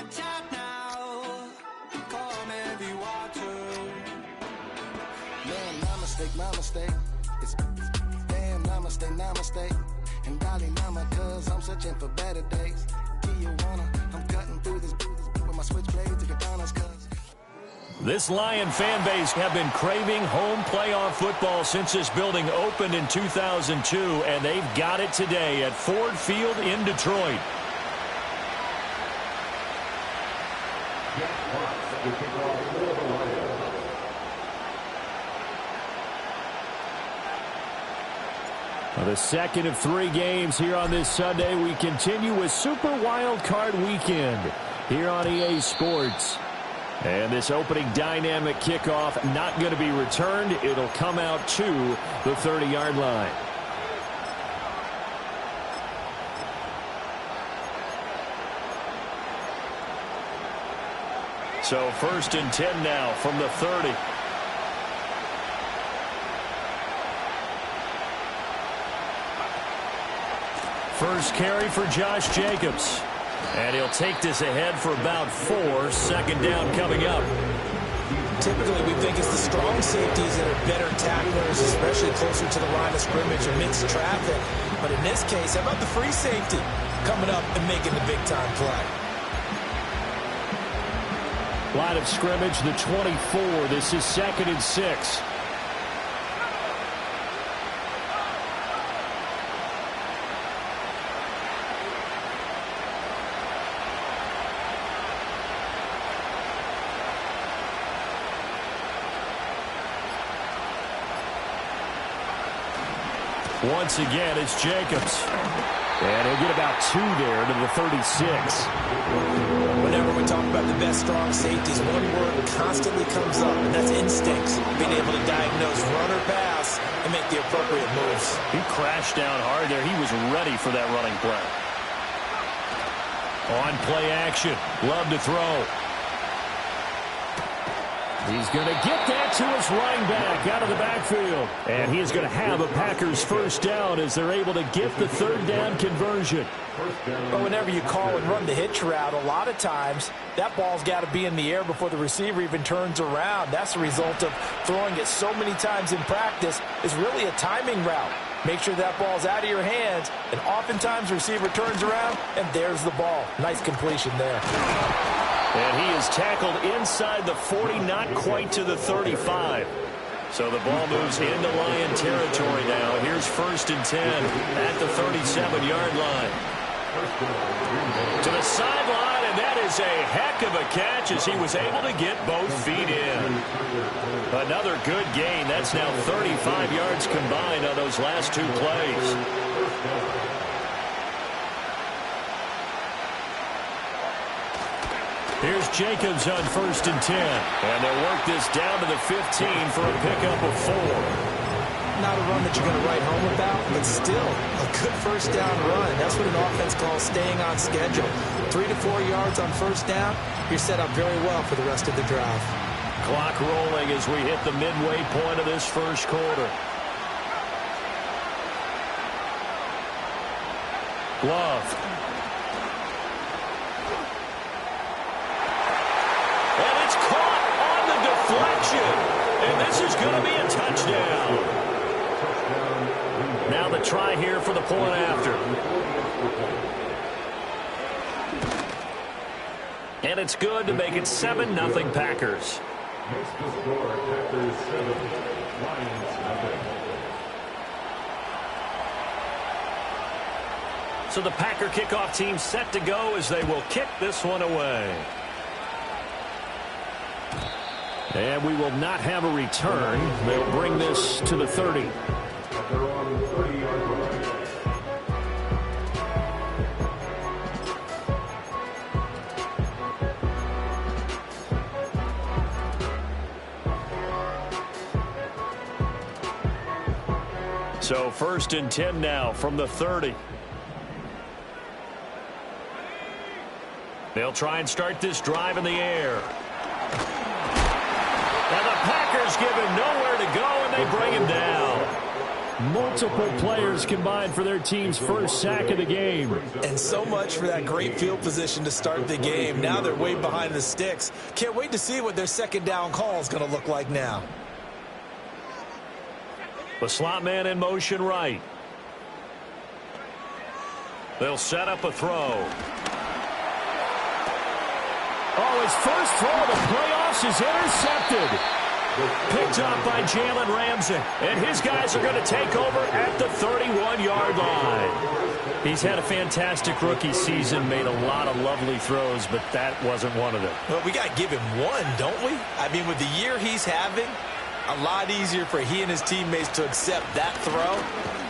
watch out now. Come heavy water. Man, my mistake. It's damn, namaste. And Dolly Mama, cause I'm searching for better days. Tijuana, I'm cutting through this with my switchblades to katanas, cause this Lion fan base have been craving home playoff football since this building opened in 2002, and they've got it today at Ford Field in Detroit. The second of 3 games here on this Sunday. We continue with Super Wild Card Weekend here on EA Sports. And this opening dynamic kickoff not going to be returned. It'll come out to the 30-yard line. So 1st and 10 now from the 30. First carry for Josh Jacobs. And he'll take this ahead for about 4. Second down coming up. Typically, we think it's the strong safeties that are better tacklers, especially closer to the line of scrimmage amidst traffic. But in this case, how about the free safety coming up and making the big-time play? Line of scrimmage, the 24. This is 2nd and 6. Once again, it's Jacobs. And he'll get about 2 there to the 36. Whenever we talk about the best strong safeties, one word constantly comes up, and that's instincts. Being able to diagnose run or pass and make the appropriate moves. He crashed down hard there. He was ready for that running play. On play action. Love to throw. He's going to get that to his running back out of the backfield. And he is going to have a Packers first down as they're able to get the 3rd down conversion. But whenever you call and run the hitch route, a lot of times that ball's got to be in the air before the receiver even turns around. That's the result of throwing it so many times in practice is really a timing route. Make sure that ball's out of your hands, and oftentimes the receiver turns around, and there's the ball. Nice completion there. And he is tackled inside the 40, not quite to the 35. So the ball moves into Lion territory now. Here's 1st and 10 at the 37-yard line. To the sideline, and that is a heck of a catch as he was able to get both feet in. Another good gain. That's now 35 yards combined on those last 2 plays. Here's Jacobs on 1st and 10. And they'll work this down to the 15 for a pickup of 4. Not a run that you're going to write home about, but still a good first down run. That's what an offense calls staying on schedule. 3 to 4 yards on first down, you're set up very well for the rest of the drive. Clock rolling as we hit the midway point of this first quarter. Love. And it's caught on the deflection. And this is going to be a touchdown. Now the try here for the point after. And it's good to make it 7-0 Packers. Makes the score Packers 7, Lions nothing. So the Packer kickoff team set to go as they will kick this one away. And we will not have a return. They'll bring this to the 30. They're on the 30-yard line. So 1st and 10 now from the 30. They'll try and start this drive in the air. And the Packers give him nowhere to go, and they bring him down. Multiple players combined for their team's first sack of the game. And so much for that great field position to start the game. Now they're way behind the sticks. Can't wait to see what their second down call is going to look like now. The slot man in motion right. They'll set up a throw. Oh, his first throw of the playoffs is intercepted. Picked up by Jalen Ramsey. And his guys are going to take over at the 31-yard line. He's had a fantastic rookie season, made a lot of lovely throws, but that wasn't one of them. Well, we got to give him one, don't we? I mean, with the year he's having, a lot easier for he and his teammates to accept that throw,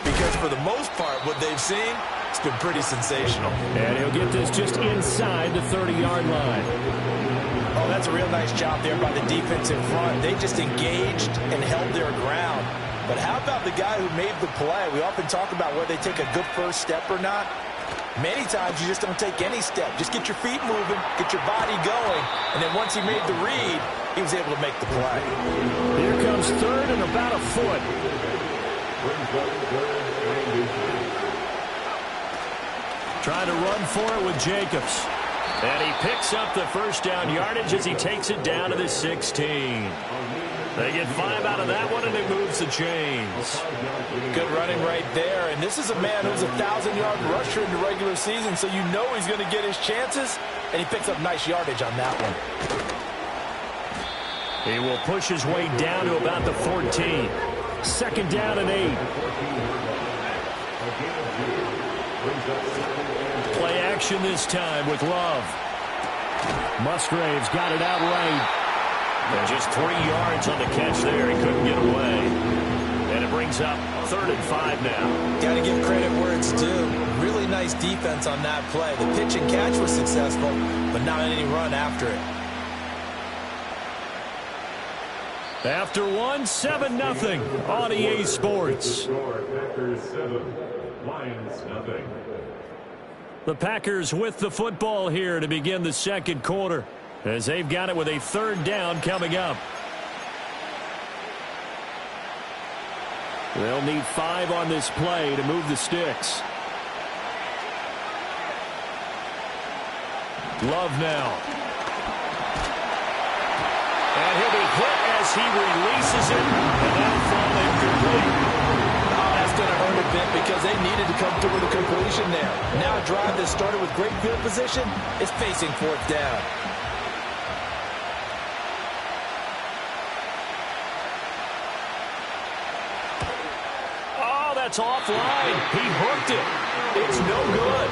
because for the most part, what they've seen, it's been pretty sensational. And he'll get this just inside the 30-yard line. Oh, that's a real nice job there by the defense in front. They just engaged and held their ground. But how about the guy who made the play? We often talk about whether they take a good first step or not. Many times you just don't take any step. Just get your feet moving, get your body going, and then once he made the read, he was able to make the play. Here comes third and about a foot. Trying to run for it with Jacobs. And he picks up the first down yardage as he takes it down to the 16. They get 5 out of that one, and it moves the chains. Good running right there. And this is a man who's a 1,000-yard rusher in the regular season, so you know he's going to get his chances. And he picks up nice yardage on that one. He will push his way down to about the 14. Second down and 8. Play action this time with Love. Musgrave's got it out right. And just 3 yards on the catch there. He couldn't get away. And it brings up 3rd and 5 now. Got to give credit where it's due. Really nice defense on that play. The pitch and catch was successful, but not any run after it. After 1, 7-0 on EA Sports. Packers 7, Lions nothing. The Packers with the football here to begin the second quarter, as they've got it with a 3rd down coming up. They'll need 5 on this play to move the sticks. Love now. And he'll be hit as he releases it, and that'll fall incomplete. That's going to hurt a bit because they needed to come through with a completion there. Now a drive that started with great field position is facing 4th down. Oh, that's offline. He hooked it. It's no good.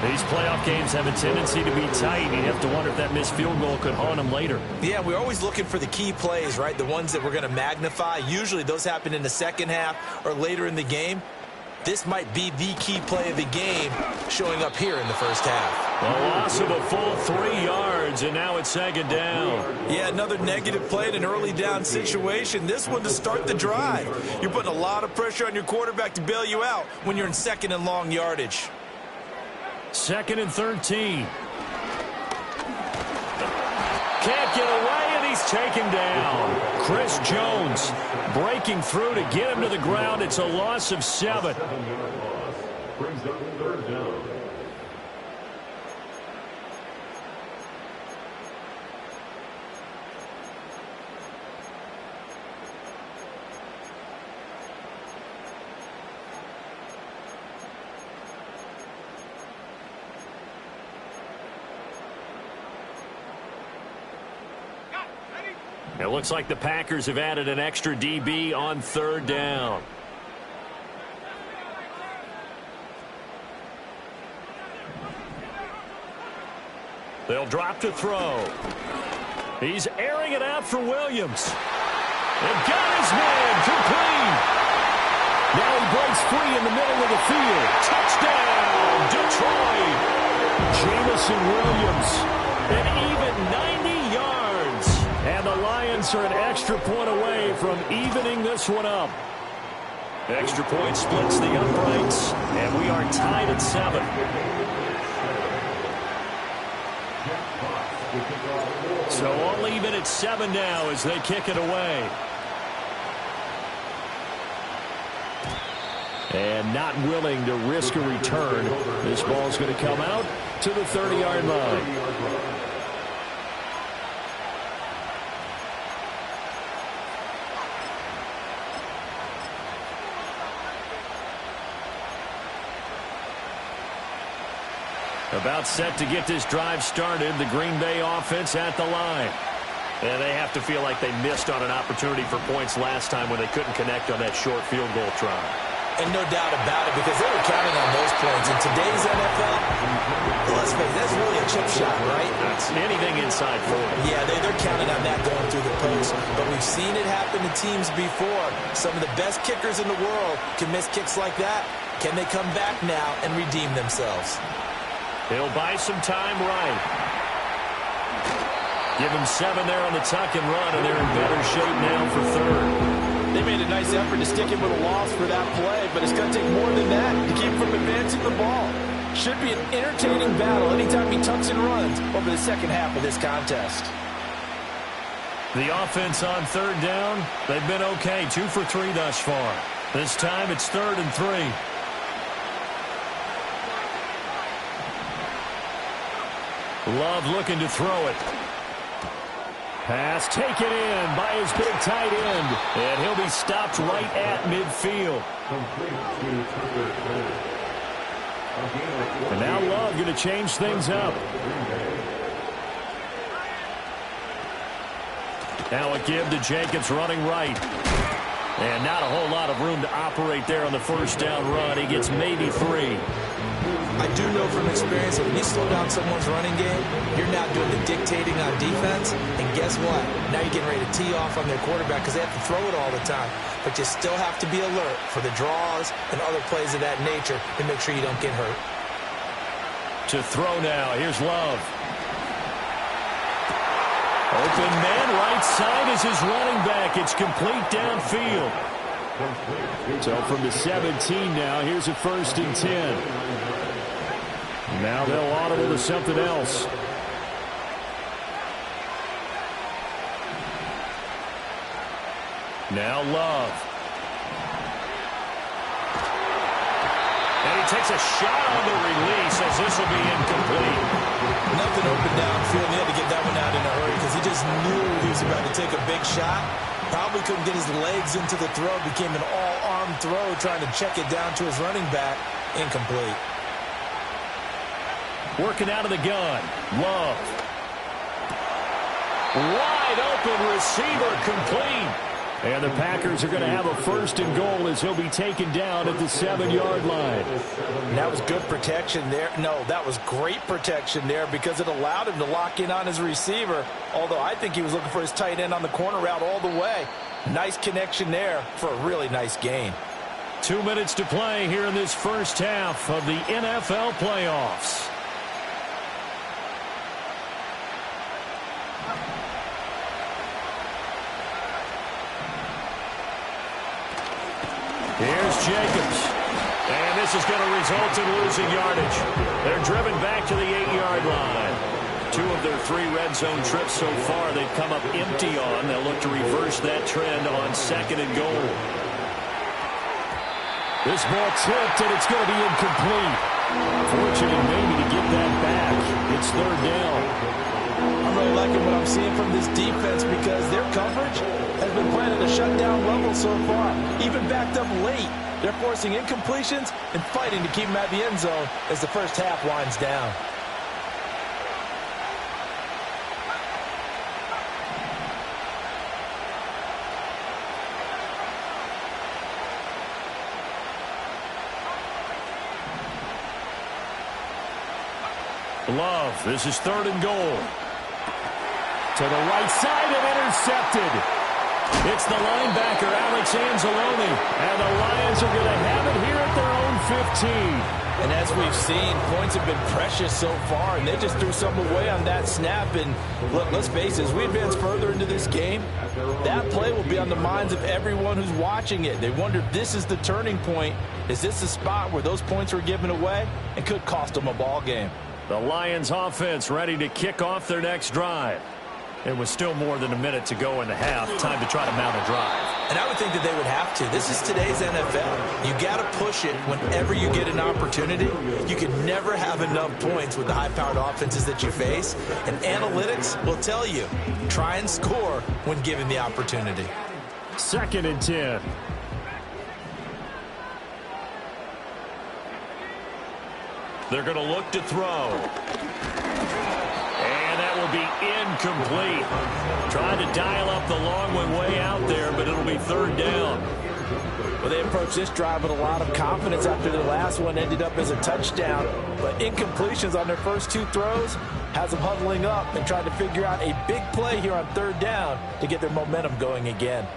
These playoff games have a tendency to be tight. You have to wonder if that missed field goal could haunt him later. Yeah, we're always looking for the key plays, right? The ones that we're going to magnify. Usually those happen in the second half or later in the game. This might be the key play of the game showing up here in the first half. A loss of a full 3 yards, and now it's 2nd down. Yeah, another negative play in an early down situation. This one to start the drive. You're putting a lot of pressure on your quarterback to bail you out when you're in 2nd and long yardage. 2nd and 13. Can't get away, and he's taken down. Chris Jones breaking through to get him to the ground. It's a loss of 7. Brings up 3rd down. It looks like the Packers have added an extra DB on 3rd down. They'll drop to throw. He's airing it out for Williams. And got his man complete. Now he breaks free in the middle of the field. Touchdown, Detroit. Jamison Williams, an even 90 yards. And the Lions are an extra point away from evening this one up. Extra point splits the uprights, and we are tied at 7. So all even at 7 now as they kick it away. And not willing to risk a return. This ball's going to come out to the 30-yard line. About set to get this drive started. The Green Bay offense at the line. And they have to feel like they missed on an opportunity for points last time when they couldn't connect on that short field goal try. And no doubt about it, because they were counting on those points. In today's NFL, let's face it, that's really a chip shot, right? That's anything inside 40. Yeah, they're counting on that going through the post. But we've seen it happen to teams before. Some of the best kickers in the world can miss kicks like that. Can they come back now and redeem themselves? He'll buy some time right. Give him 7 there on the tuck and run, and they're in better shape now for third. They made a nice effort to stick him with a loss for that play, but it's going to take more than that to keep him from advancing the ball. Should be an entertaining battle anytime he tucks and runs over the second half of this contest. The offense on third down, they've been okay, 2 for 3 thus far. This time it's 3rd and 3. Love looking to throw it. Pass taken in by his big tight end. And he'll be stopped right at midfield. And now Love going to change things up. Now a give to Jacobs running right. And not a whole lot of room to operate there on the first down run. He gets maybe 3. I do know from experience that when you slow down someone's running game, you're now doing the dictating on defense. And guess what? Now you're getting ready to tee off on their quarterback because they have to throw it all the time. But you still have to be alert for the draws and other plays of that nature to make sure you don't get hurt. To throw now. Here's Love. Open man right side is his running back. It's complete downfield. So from the 17 now, here's a 1st and 10. Now they'll audible to something else. Now Love. And he takes a shot on the release as this will be incomplete. Nothing open downfield. He had to get that one out in a hurry because he just knew he was about to take a big shot. Probably couldn't get his legs into the throw. Became an all-arm throw trying to check it down to his running back. Incomplete. Working out of the gun. Love. Wide open receiver complete. And the Packers are going to have a 1st and goal as he'll be taken down at the 7-yard line. That was good protection there. No, that was great protection there because it allowed him to lock in on his receiver. Although I think he was looking for his tight end on the corner route all the way. Nice connection there for a really nice gain. 2 minutes to play here in this first half of the NFL playoffs. Here's Jacobs. And this is going to result in losing yardage. They're driven back to the 8-yard line. 2 of their 3 red zone trips so far they've come up empty on. They'll look to reverse that trend on 2nd and goal. This ball tipped, and it's going to be incomplete. Fortunate maybe to get that back. It's 3rd down. I'm really liking what I'm seeing from this defense because their coverage has been playing at a shutdown level so far. Even backed up late, they're forcing incompletions and fighting to keep them at the end zone as the first half winds down. Love, this is 3rd and goal. To the right side and intercepted. It's the linebacker, Alex Anzalone. And the Lions are going to have it here at their own 15. And as we've seen, points have been precious so far, and they just threw some away on that snap. And look, let's face it, as we advance further into this game, that play will be on the minds of everyone who's watching it. They wonder if this is the turning point. Is this the spot where those points were given away and could cost them a ball game? The Lions offense ready to kick off their next drive. And with still more than a minute to go in the half, time to try to mount a drive. And I would think that they would have to. This is today's NFL. You got to push it whenever you get an opportunity. You can never have enough points with the high-powered offenses that you face. And analytics will tell you, try and score when given the opportunity. 2nd and 10. They're going to look to throw. And that will be incomplete. Trying to dial up the long one way out there, but it'll be 3rd down. Well, they approached this drive with a lot of confidence after their last one ended up as a touchdown. But incompletions on their first 2 throws has them huddling up and trying to figure out a big play here on 3rd down to get their momentum going again.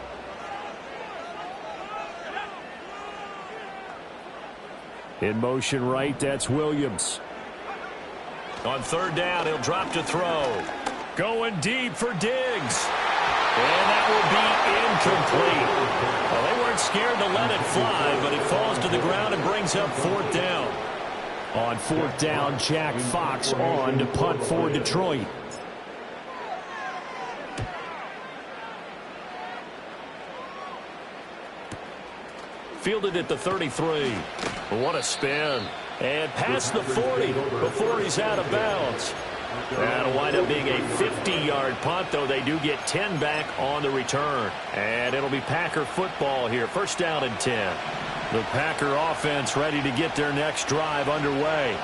In motion right, that's Williams. On 3rd down, he'll drop to throw. Going deep for Diggs. And that will be incomplete. Well, they weren't scared to let it fly, but it falls to the ground and brings up 4th down. On 4th down, Jack Fox on to punt for Detroit. Fielded at the 33. What a spin. And past the 40 before he's out of bounds. That'll wind up being a 50-yard punt, though they do get 10 back on the return. And it'll be Packer football here. 1st down and 10. The Packer offense ready to get their next drive underway.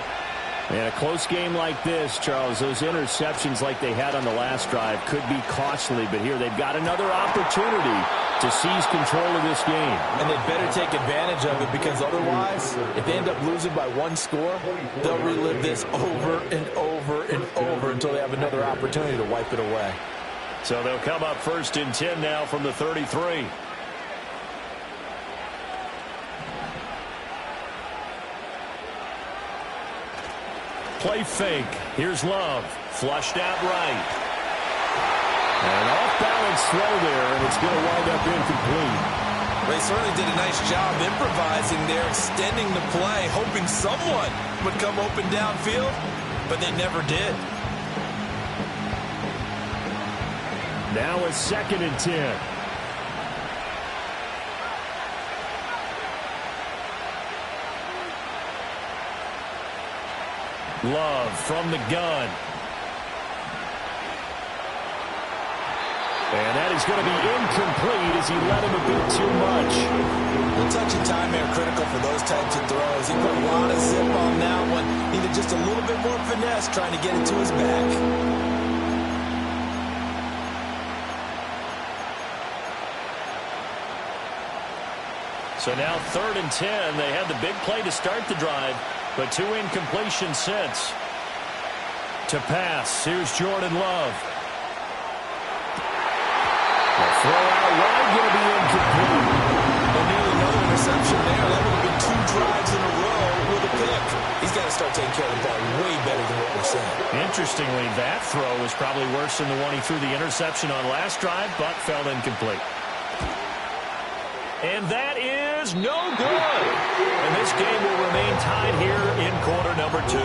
And a close game like this, Charles, those interceptions like they had on the last drive could be costly. But here they've got another opportunity to seize control of this game. And they better take advantage of it, because otherwise, if they end up losing by 1 score, they'll relive this over and over and over until they have another opportunity to wipe it away. So they'll come up 1st and 10 now from the 33. Play fake. Here's Love. Flushed out right. An off-balance throw there, and it's going to wind up incomplete. They certainly did a nice job improvising there, extending the play, hoping someone would come open downfield, but they never did. Now it's 2nd and 10. Love from the gun. And that is going to be incomplete as he led him a bit too much. The touch and time are critical for those types of throws. He put a lot of zip on that one. Needed just a little bit more finesse trying to get it to his back. So now 3rd and 10. They had the big play to start the drive, but 2 incompletions since. To pass, here's Jordan Love. The throw out wide, going to be incomplete. And nearly another interception there. That would have been 2 drives in a row with a pick. He's got to start taking care of the ball way better than what we're seeing. Interestingly, that throw was probably worse than the one he threw the interception on last drive, but fell incomplete. And that is no good. And this game will remain tied here in quarter number 2.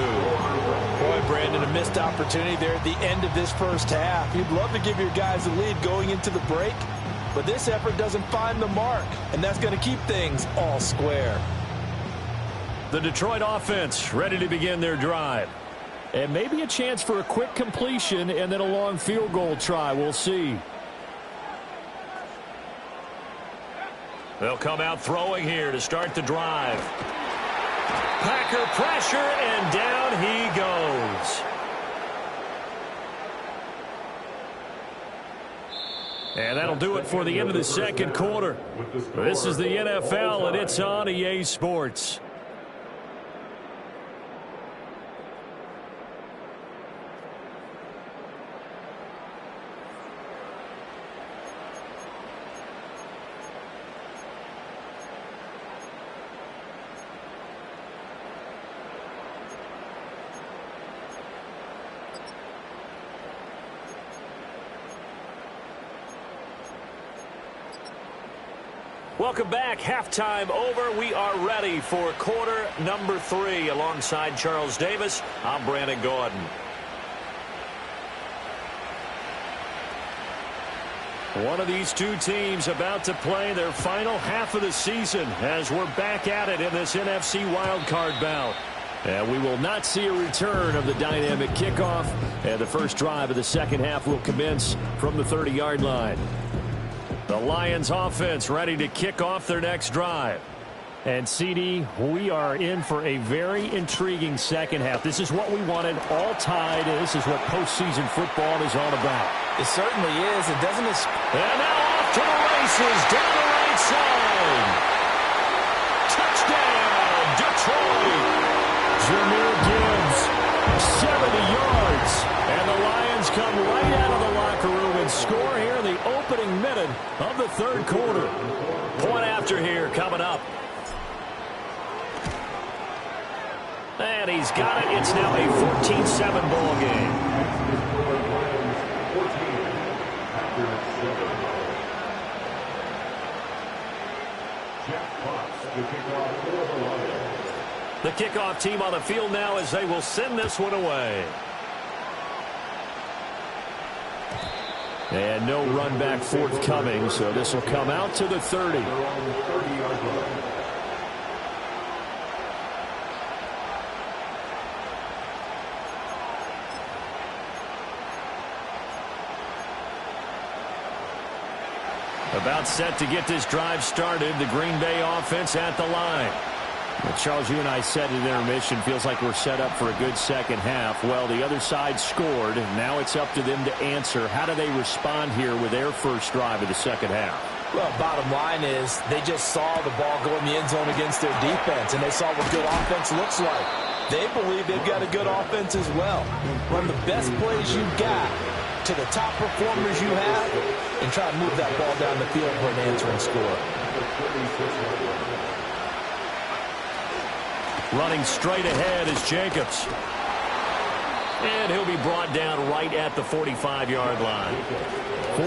Boy, Brandon, a missed opportunity there at the end of this first half. You'd love to give your guys a lead going into the break, but this effort doesn't find the mark, and that's going to keep things all square. The Detroit offense ready to begin their drive. And maybe a chance for a quick completion and then a long field goal try. We'll see. They'll come out throwing here to start the drive. Packer pressure, and down he goes. And that'll do it for the end of the second quarter. This is the NFL, and it's on EA Sports. Welcome back. Halftime over. We are ready for quarter number 3. Alongside Charles Davis, I'm Brandon Gordon. One of these two teams about to play their final half of the season as we're back at it in this NFC wildcard bout. And we will not see a return of the dynamic kickoff. And the first drive of the second half will commence from the 30-yard line. The Lions offense ready to kick off their next drive. And, CD, we are in for a very intriguing second half. This is what we wanted, all tied, and this is what postseason football is all about. It certainly is. It doesn't. And now off to the races down the right side. Touchdown, Detroit. Jahmyr Gibbs, 70 yards. And the Lions come right out of the locker room and score here in the opening minute of the third quarter. Point after here coming up. And he's got it. It's now a 14-7 ball game. The kickoff team on the field now as they will send this one away. And no run back forthcoming, so this will come out to the 30. About set to get this drive started. The Green Bay offense at the line. Well, Charles, you and I said at intermission, feels like we're set up for a good second half. Well, the other side scored, and now it's up to them to answer. How do they respond here with their first drive of the second half? Well, bottom line is they just saw the ball go in the end zone against their defense, and they saw what good offense looks like. They believe they've got a good offense as well. Run the best plays you've got to the top performers you have, and try to move that ball down the field for an answering score. Running straight ahead is Jacobs. And he'll be brought down right at the 45-yard line.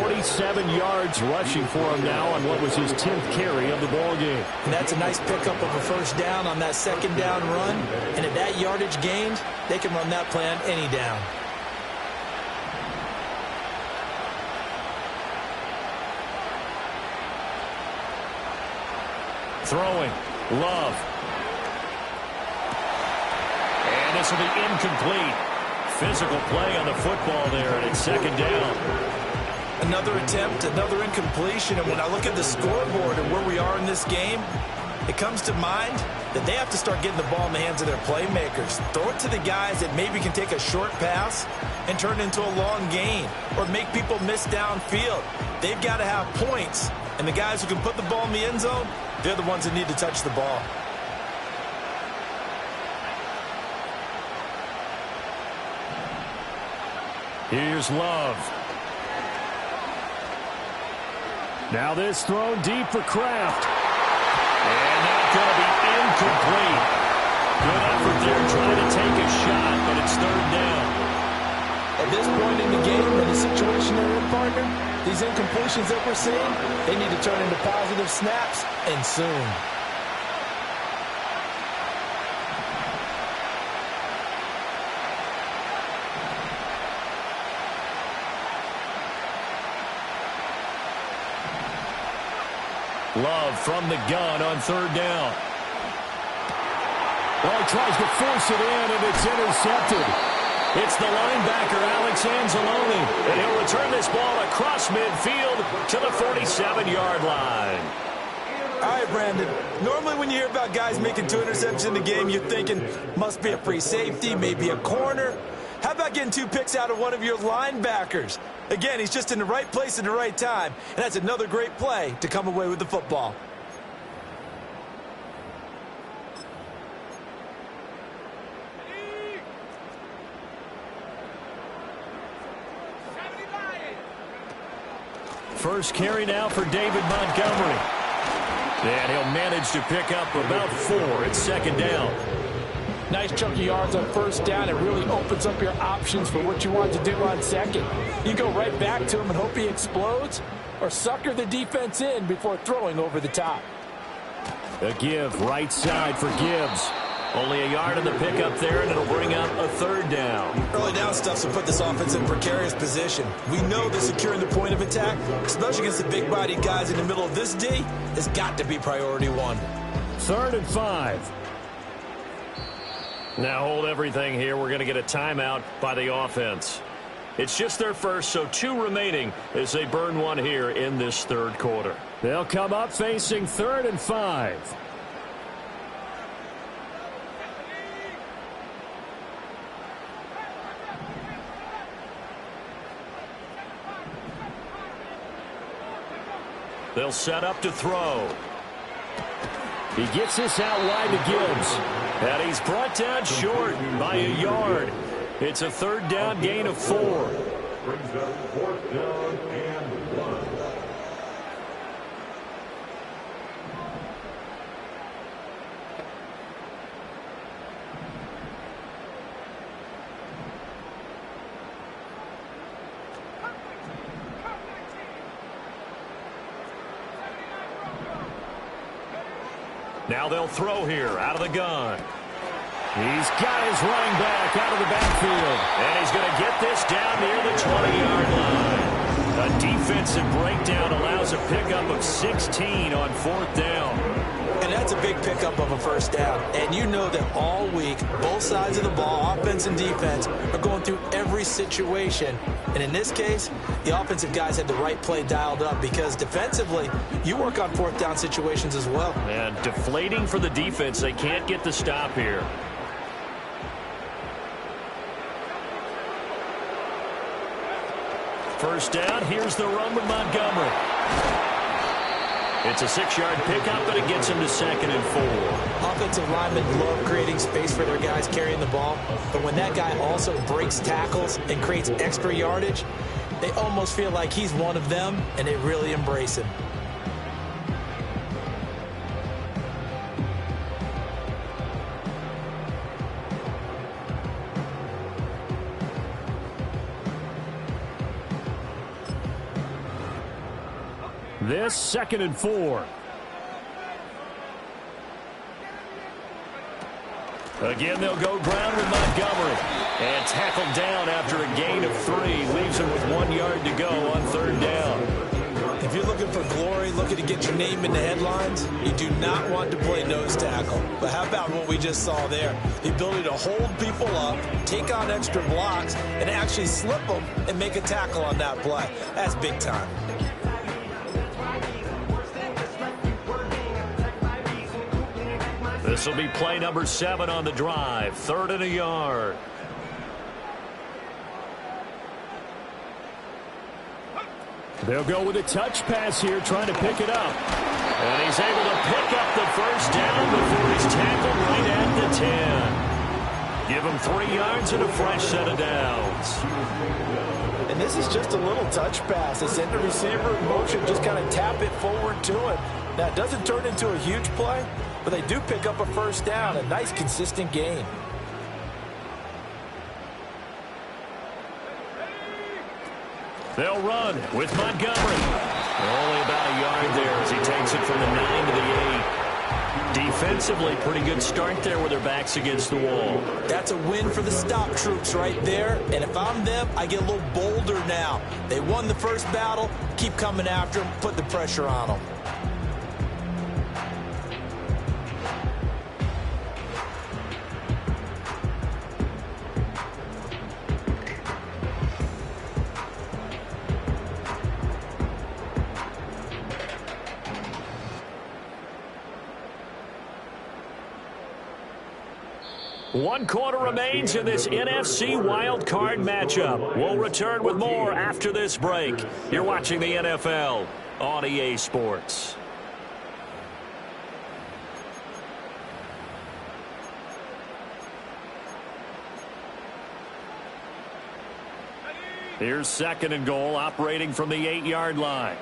47 yards rushing for him now on what was his 10th carry of the ball game. And that's a nice pickup of a first down on that second down run. And at that yardage gained, they can run that play on any down. Throwing. Love. And this will be incomplete. Physical play on the football there, and it's second down. Another attempt, another incompletion. And when I look at the scoreboard and where we are in this game, it comes to mind that they have to start getting the ball in the hands of their playmakers. Throw it to the guys that maybe can take a short pass and turn it into a long gain or make people miss downfield. They've got to have points. And the guys who can put the ball in the end zone, they're the ones that need to touch the ball. Here's Love. Now this thrown deep for Kraft. And that's going to be incomplete. Good effort there trying to take a shot, but it's third down. At this point in the game, in the situation they're in, partner, these incompletions that we're seeing, they need to turn into positive snaps, and soon. Love from the gun on third down. Well, he tries to force it in, and it's intercepted. It's the linebacker, Alex Anzalone, and he'll return this ball across midfield to the 47-yard line. All right, Brandon. Normally when you hear about guys making 2 interceptions in the game, you're thinking must be a free safety, maybe a corner. How about getting 2 picks out of one of your linebackers? Again, he's just in the right place at the right time, and that's another great play to come away with the football. First carry now for David Montgomery. And he'll manage to pick up about 4. It's second down. Nice chunky yards on first down. It really opens up your options for what you want to do on second. You go right back to him and hope he explodes, or sucker the defense in before throwing over the top. A give right side for Gibbs. Only a yard in the pickup there, and it'll bring up a third down. Early down stuff will put this offense in precarious position. We know that securing the point of attack, especially against the big-bodied guys in the middle of this D, has got to be priority one. 3rd and 5. Now hold everything here. We're going to get a timeout by the offense. It's just their first, so 2 remaining as they burn one here in this 3rd quarter. They'll come up facing 3rd and 5. They'll set up to throw. He gets this out wide to Gibbs. And he's brought down short by a yard. It's a 3rd down gain of 4. Brings up 4th down and 1. Now they'll throw here out of the gun. He's got his running back out of the backfield. And he's going to get this down near the 20-yard line. A defensive breakdown allows a pickup of 16 on 4th down. And that's a big pickup of a 1st down. And you know that all week, both sides of the ball, offense and defense, are going through every situation. And in this case, the offensive guys had the right play dialed up because defensively, you work on 4th down situations as well. And deflating for the defense. They can't get the stop here. First down, here's the run with Montgomery. It's a 6-yard pickup, but it gets him to 2nd and 4. Offensive linemen love creating space for their guys carrying the ball, but when that guy also breaks tackles and creates extra yardage, they almost feel like he's one of them, and they really embrace him. This 2nd and 4. Again, they'll go ground with Montgomery. And tackled down after a gain of 3. Leaves him with 1 yard to go on 3rd down. If you're looking for glory, looking to get your name in the headlines, you do not want to play nose tackle. But how about what we just saw there? The ability to hold people up, take on extra blocks, and actually slip them and make a tackle on that play. That's big time. This will be play number 7 on the drive. 3rd and a yard. They'll go with a touch pass here, trying to pick it up. And he's able to pick up the 1st down before he's tackled right at the 10. Give him 3 yards and a fresh set of downs. And this is just a little touch pass. They send the receiver in motion, just kind of tap it forward to him. Now, it doesn't turn into a huge play, but they do pick up a 1st down, a nice, consistent gain. They'll run with Montgomery. Only about a yard there as he takes it from the 9 to the 8. Defensively, pretty good start there with their backs against the wall. That's a win for the stop troops right there. And if I'm them, I get a little bolder now. They won the first battle. Keep coming after them. Put the pressure on them. One quarter remains in this NFC wild card matchup. We'll return with more after this break. You're watching the NFL on EA Sports. Here's 2nd and goal, operating from the 8-yard line.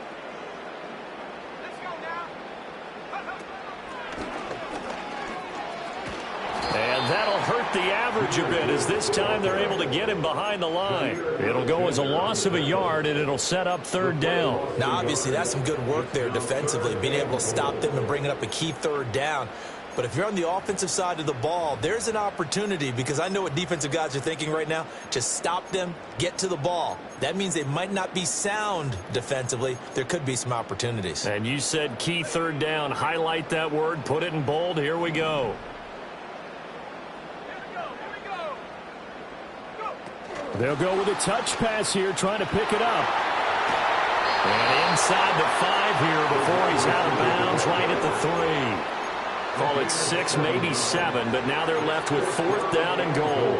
And that'll hurt the average a bit, as this time they're able to get him behind the line. It'll go as a loss of a yard, and it'll set up 3rd down. Now, obviously, that's some good work there defensively, being able to stop them and bringing up a key 3rd down. But if you're on the offensive side of the ball, there's an opportunity, because I know what defensive guys are thinking right now. Just stop them, get to the ball. That means they might not be sound defensively. There could be some opportunities. And you said key third down. Highlight that word, put it in bold. Here we go. They'll go with a touch pass here, trying to pick it up. And inside the 5 here before he's out of bounds, right at the 3. Call it 6, maybe 7, but now they're left with 4th down and goal.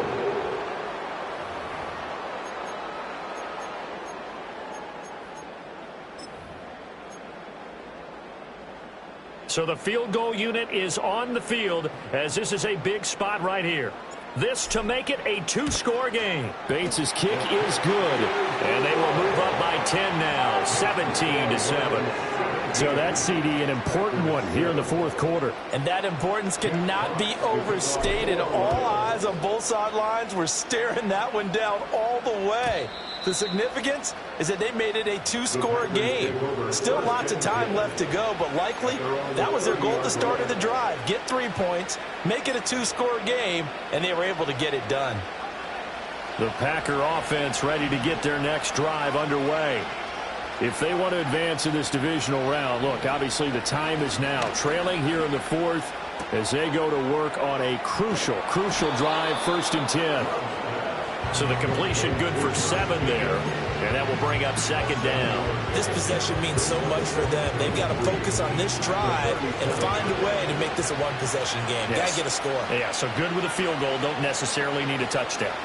So the field goal unit is on the field, as this is a big spot right here. This to make it a 2-score game. Bates' kick is good, and they will move up by 10 now, 17-7. So that CD, an important one here in the 4th quarter. And that importance cannot be overstated. All eyes on both sidelines were staring that one down all the way. The significance is that they made it a 2-score game. Still lots of time left to go, but likely that was their goal at the start of the drive. Get 3 points, make it a 2-score game, and they were able to get it done. The Packer offense ready to get their next drive underway. If they want to advance in this divisional round, look, obviously the time is now. Trailing here in the 4th as they go to work on a crucial drive, 1st and 10. So the completion good for 7 there, and that will bring up 2nd down. This possession means so much for them. They've got to focus on this drive and find a way to make this a 1-possession game. Yes. Got to get a score. Yeah, so good with a field goal. Don't necessarily need a touchdown.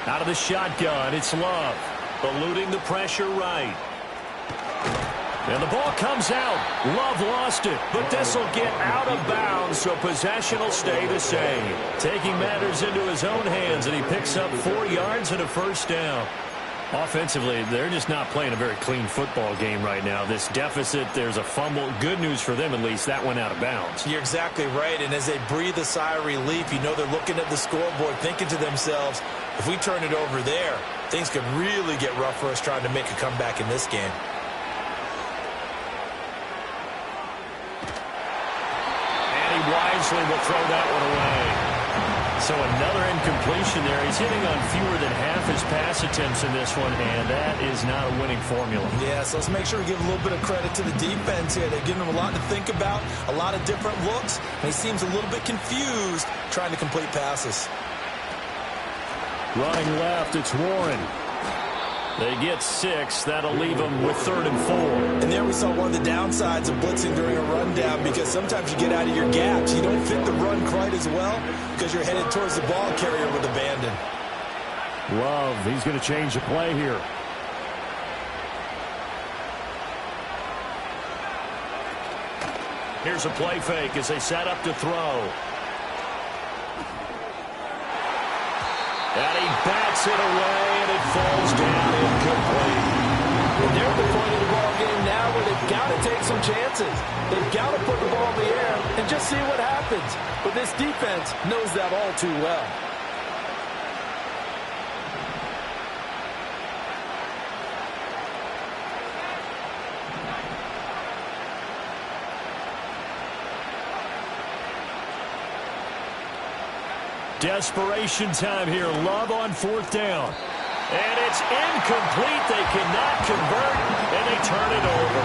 Out of the shotgun, it's Love. Eluding the pressure right. And the ball comes out. Love lost it, but this will get out of bounds, so possession will stay the same. Taking matters into his own hands, and he picks up 4 yards and a 1st down. Offensively, they're just not playing a very clean football game right now. This deficit, there's a fumble. Good news for them, at least. That went out of bounds. You're exactly right, and as they breathe a sigh of relief, you know they're looking at the scoreboard, thinking to themselves, if we turn it over there, things could really get rough for us trying to make a comeback in this game. And he wisely will throw that one away. So another incompletion there. He's hitting on fewer than half his pass attempts in this one, and that is not a winning formula. Yeah, so let's make sure we give a little bit of credit to the defense here. They're giving him a lot to think about, a lot of different looks, and he seems a little bit confused trying to complete passes. Running left, it's Warren. They get 6. That'll leave them with 3rd and 4. And there we saw one of the downsides of blitzing during a rundown, because sometimes you get out of your gaps. You don't fit the run quite as well because you're headed towards the ball carrier with abandon. Love, he's going to change the play here. Here's a play fake as they set up to throw. And he bats it away, and it falls down incomplete. And they're at the point of the ball game now where they've got to take some chances. They've got to put the ball in the air and just see what happens. But this defense knows that all too well. Desperation time here. Love on 4th down. And it's incomplete. They cannot convert, and they turn it over.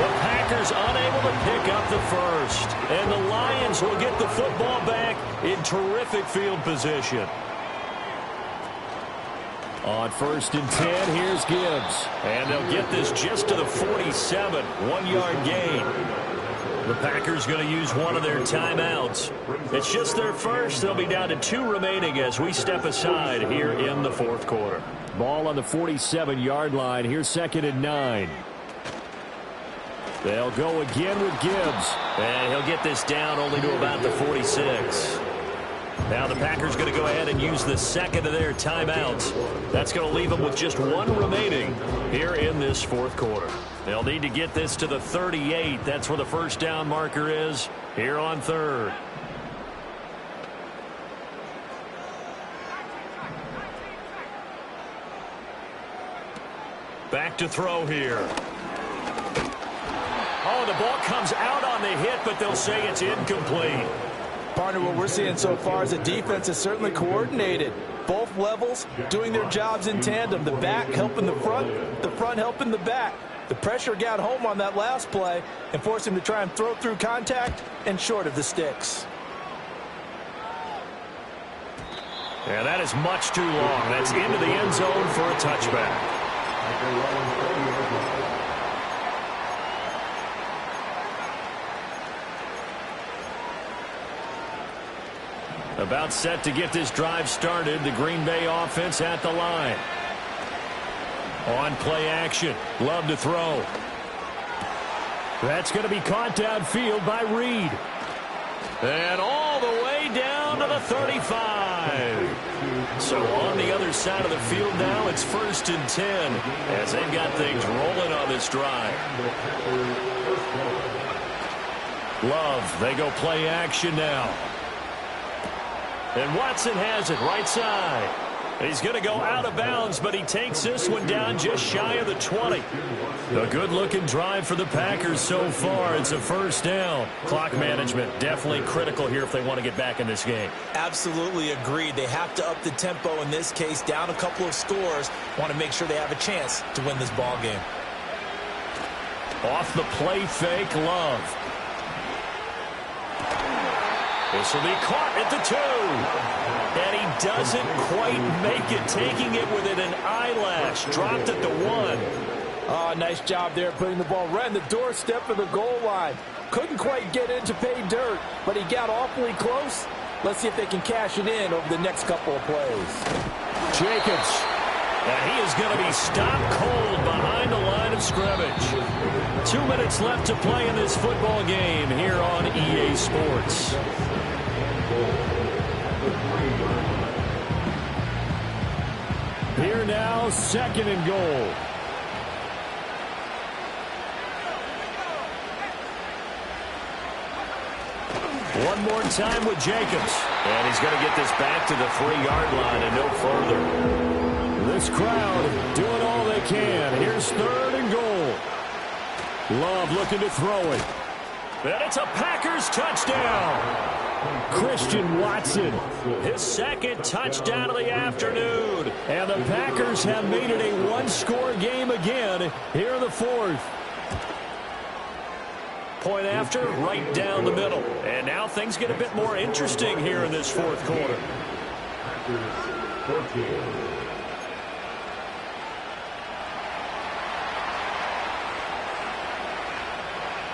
The Packers unable to pick up the 1st. And the Lions will get the football back in terrific field position. On 1st and 10, here's Gibbs. And they'll get this just to the 47. 1-yard gain. The Packers going to use one of their timeouts. It's just their first. They'll be down to 2 remaining as we step aside here in the 4th quarter. Ball on the 47-yard line. Here's 2nd and 9. They'll go again with Gibbs. And he'll get this down only to about the 46. Now the Packers going to go ahead and use the 2nd of their timeouts. That's going to leave them with just 1 remaining here in this 4th quarter. They'll need to get this to the 38. That's where the 1st down marker is here on 3rd. Back to throw here. Oh, and the ball comes out on the hit, but they'll say it's incomplete. Partner, what we're seeing so far is the defense is certainly coordinated. Both levels doing their jobs in tandem. The back helping the front helping the back. The pressure got home on that last play and forced him to try and throw through contact and short of the sticks. Yeah, that is much too long. That's into the end zone for a touchback. About set to get this drive started. The Green Bay offense at the line. On play action. Love to throw. That's going to be caught downfield by Reed. And all the way down to the 35. So on the other side of the field now, it's 1st and 10 as they've got things rolling on this drive. Love, they go play action now. And Watson has it right side. He's going to go out of bounds, but he takes this one down just shy of the 20. A good-looking drive for the Packers so far. It's a 1st down. Clock management definitely critical here if they want to get back in this game. Absolutely agreed. They have to up the tempo in this case, down a couple of scores. Want to make sure they have a chance to win this ball game. Off the play fake, Love. This will be caught at the 2. And he doesn't quite make it, taking it within an eyelash. Dropped at the 1. Oh, nice job there putting the ball right in the doorstep of the goal line. Couldn't quite get in to pay dirt, but he got awfully close. Let's see if they can cash it in over the next couple of plays. Jacobs. And he is going to be stopped cold behind the line of scrimmage. 2 minutes left to play in this football game here on EA Sports. Here now, 2nd and goal. One more time with Jacobs. And he's going to get this back to the 3-yard line and no further. This crowd doing all they can. Here's 3rd and goal. Love looking to throw it. And it's a Packers touchdown. Christian Watson, his 2nd touchdown of the afternoon. And the Packers have made it a one-score game again here in the 4th. Point after, right down the middle. And now things get a bit more interesting here in this 4th quarter.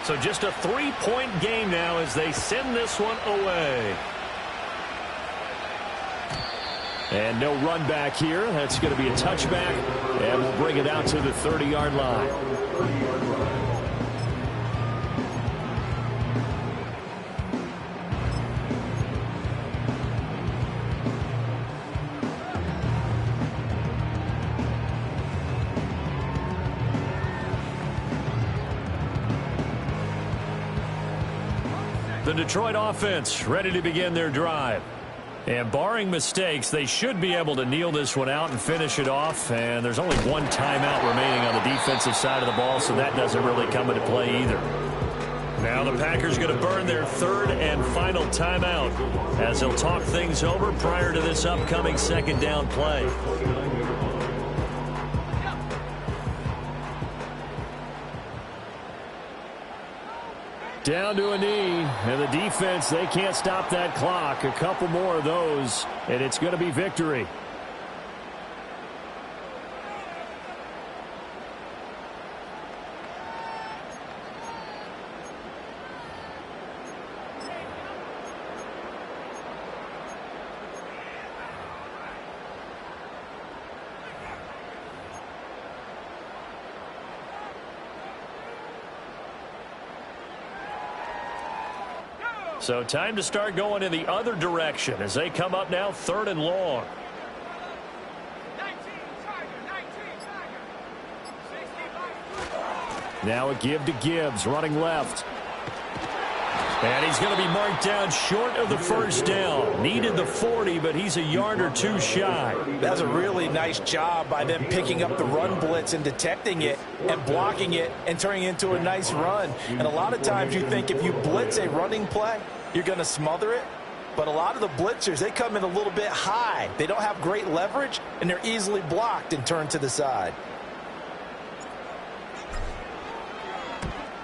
So just a 3-point game now as they send this one away. And no run back here. That's going to be a touchback. And we'll bring it out to the 30-yard line. The Detroit offense ready to begin their drive. And barring mistakes, they should be able to kneel this one out and finish it off. And there's only one timeout remaining on the defensive side of the ball, so that doesn't really come into play either. Now the Packers going to burn their 3rd and final timeout as they'll talk things over prior to this upcoming 2nd down play. Down to a knee, and the defense, they can't stop that clock. A couple more of those, and it's going to be victory. So time to start going in the other direction as they come up now 3rd and long. Now a give to Gibbs running left. And he's going to be marked down short of the first down. Needed the 40, but he's a yard or two shy. That's a really nice job by them picking up the run blitz and detecting it and blocking it and turning it into a nice run. And a lot of times you think if you blitz a running play, you're going to smother it. But a lot of the blitzers, they come in a little bit high. They don't have great leverage, and they're easily blocked and turned to the side.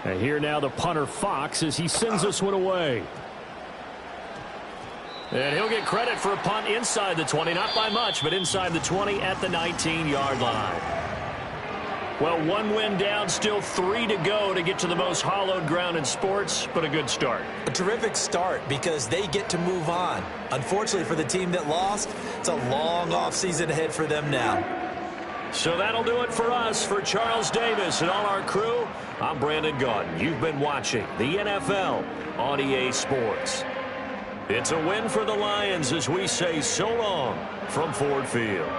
And here now the punter Fox as he sends this one away. And he'll get credit for a punt inside the 20, not by much, but inside the 20 at the 19-yard line. Well, one win down, still 3 to go to get to the most hallowed ground in sports, but a good start. A terrific start because they get to move on. Unfortunately for the team that lost, it's a long offseason ahead for them now. So that'll do it for us. For Charles Davis and all our crew, I'm Brandon Gaudin. You've been watching the NFL on EA Sports. It's a win for the Lions as we say so long from Ford Field.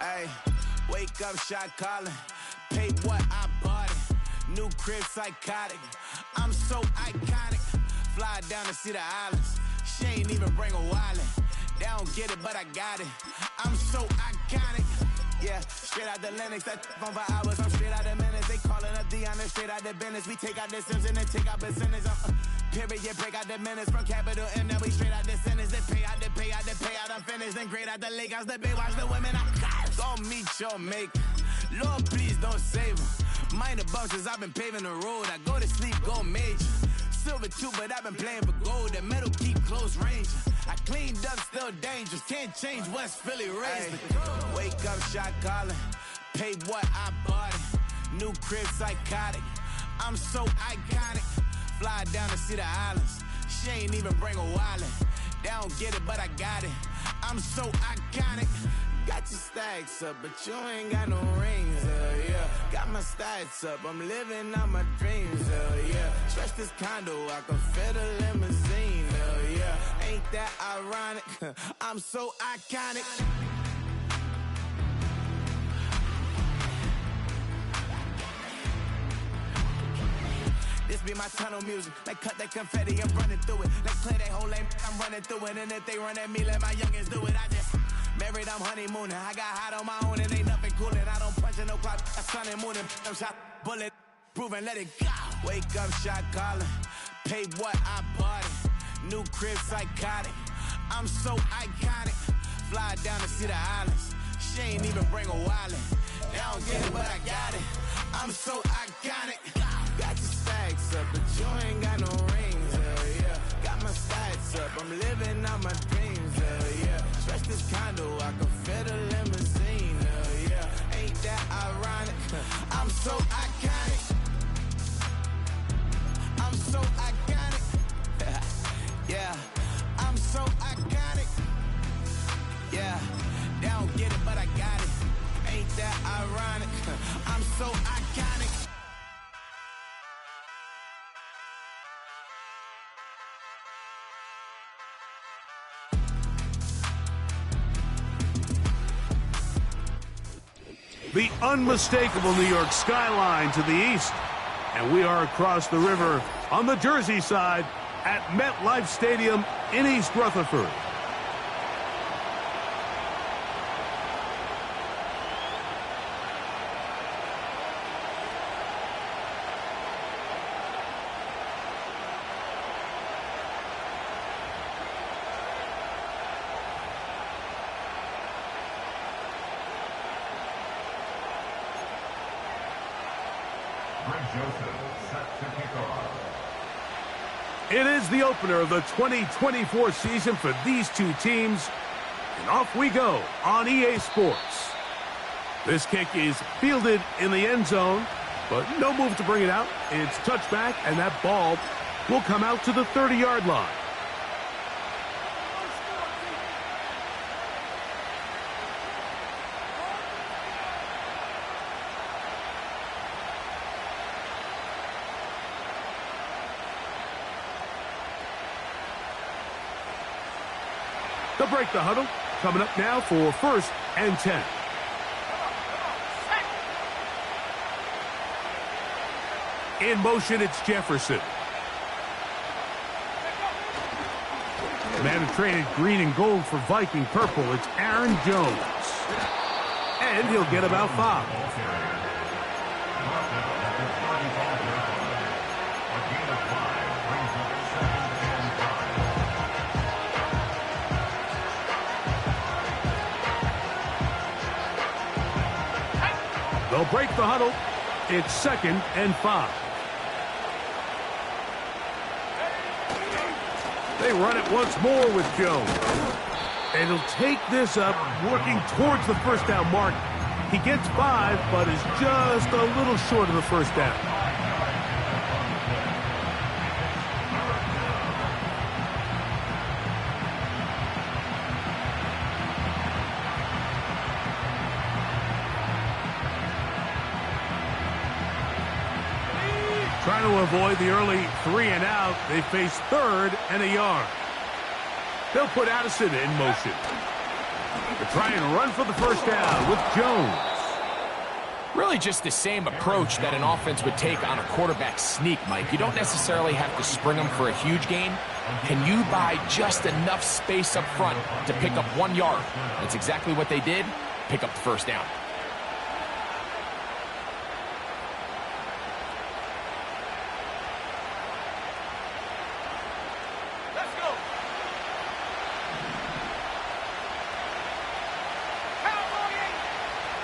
Hey, wake up, shot calling. Pay what I bought it. New crib, psychotic. I'm so iconic. Fly down to see the islands. She ain't even bring a wallet. They don't get it, but I got it. I'm so iconic. Yeah, straight out the Lennox. That phone for hours. I'm straight out the minutes. They calling up Dion. Straight out the business. We take out the Sims and then take out percentage. Period, break out the minutes from capital M. Now we straight out the sentence. They pay out the payout. I'm finished. Then grade out the Lakers. The Bay watch the women. I gon' meet your mate. Lord, please don't save them. Minor bumps as I've been paving the road. I go to sleep, go major. Silver too, but I've been playing for gold. The metal keep close range. I cleaned up, still dangerous. Can't change West Philly raised. Wake up, shot calling. Pay what I bought it. New crib, psychotic. I'm so iconic. Fly down to see the islands. She ain't even bring a wallet. They don't get it, but I got it. I'm so iconic. Got your stacks up, but you ain't got no rings, yeah. Got my stacks up, I'm living out my dreams, yeah. Stretch this condo, I can fit a limousine, yeah. Ain't that ironic? I'm so iconic. This be my tunnel music. Like cut that confetti, I'm running through it. Like play that whole lane, I'm running through it. And if they run at me, let my youngins do it. I just married, I'm honeymooning. I got hot on my own and ain't nothing coolin'. I don't punch in no clock, I sun and moonin'. I'm shot, bullet, proven, let it go. Wake up, shot calling. Pay what I bought it. New crib, psychotic. I'm so iconic. Fly down to see the islands. She ain't even bring a wallet. They don't get it, but I got it. I'm so iconic. Got your stacks up, but you ain't got no rings, yeah. Got my stacks up, I'm living out my dreams, yeah. Stretch this condo, I can fit a limousine, yeah. Ain't that ironic? I'm so iconic. I'm so iconic. Yeah, I'm so iconic. Yeah, they don't get it, but I got it. Ain't that ironic? I'm so iconic. The unmistakable New York skyline to the east. And we are across the river on the Jersey side at MetLife Stadium in East Rutherford. It is the opener of the 2024 season for these two teams. And off we go on EA Sports. This kick is fielded in the end zone, but no move to bring it out. It's touchback, and that ball will come out to the 30-yard line. They'll break the huddle. Coming up now for 1st and 10. In motion, it's Jefferson. The man who traded green and gold for Viking purple, it's Aaron Jones. And he'll get about 5. They'll break the huddle. It's 2nd and 5. They run it once more with Jones. And he'll take this up, working towards the first down mark. He gets 5, but is just a little short of the first down. Trying to avoid the early 3 and out, they face 3rd and a yard. They'll put Addison in motion. They're trying to run for the first down with Jones. Really just the same approach that an offense would take on a quarterback sneak, Mike. You don't necessarily have to spring them for a huge gain. Can you buy just enough space up front to pick up 1 yard? That's exactly what they did. Pick up the first down.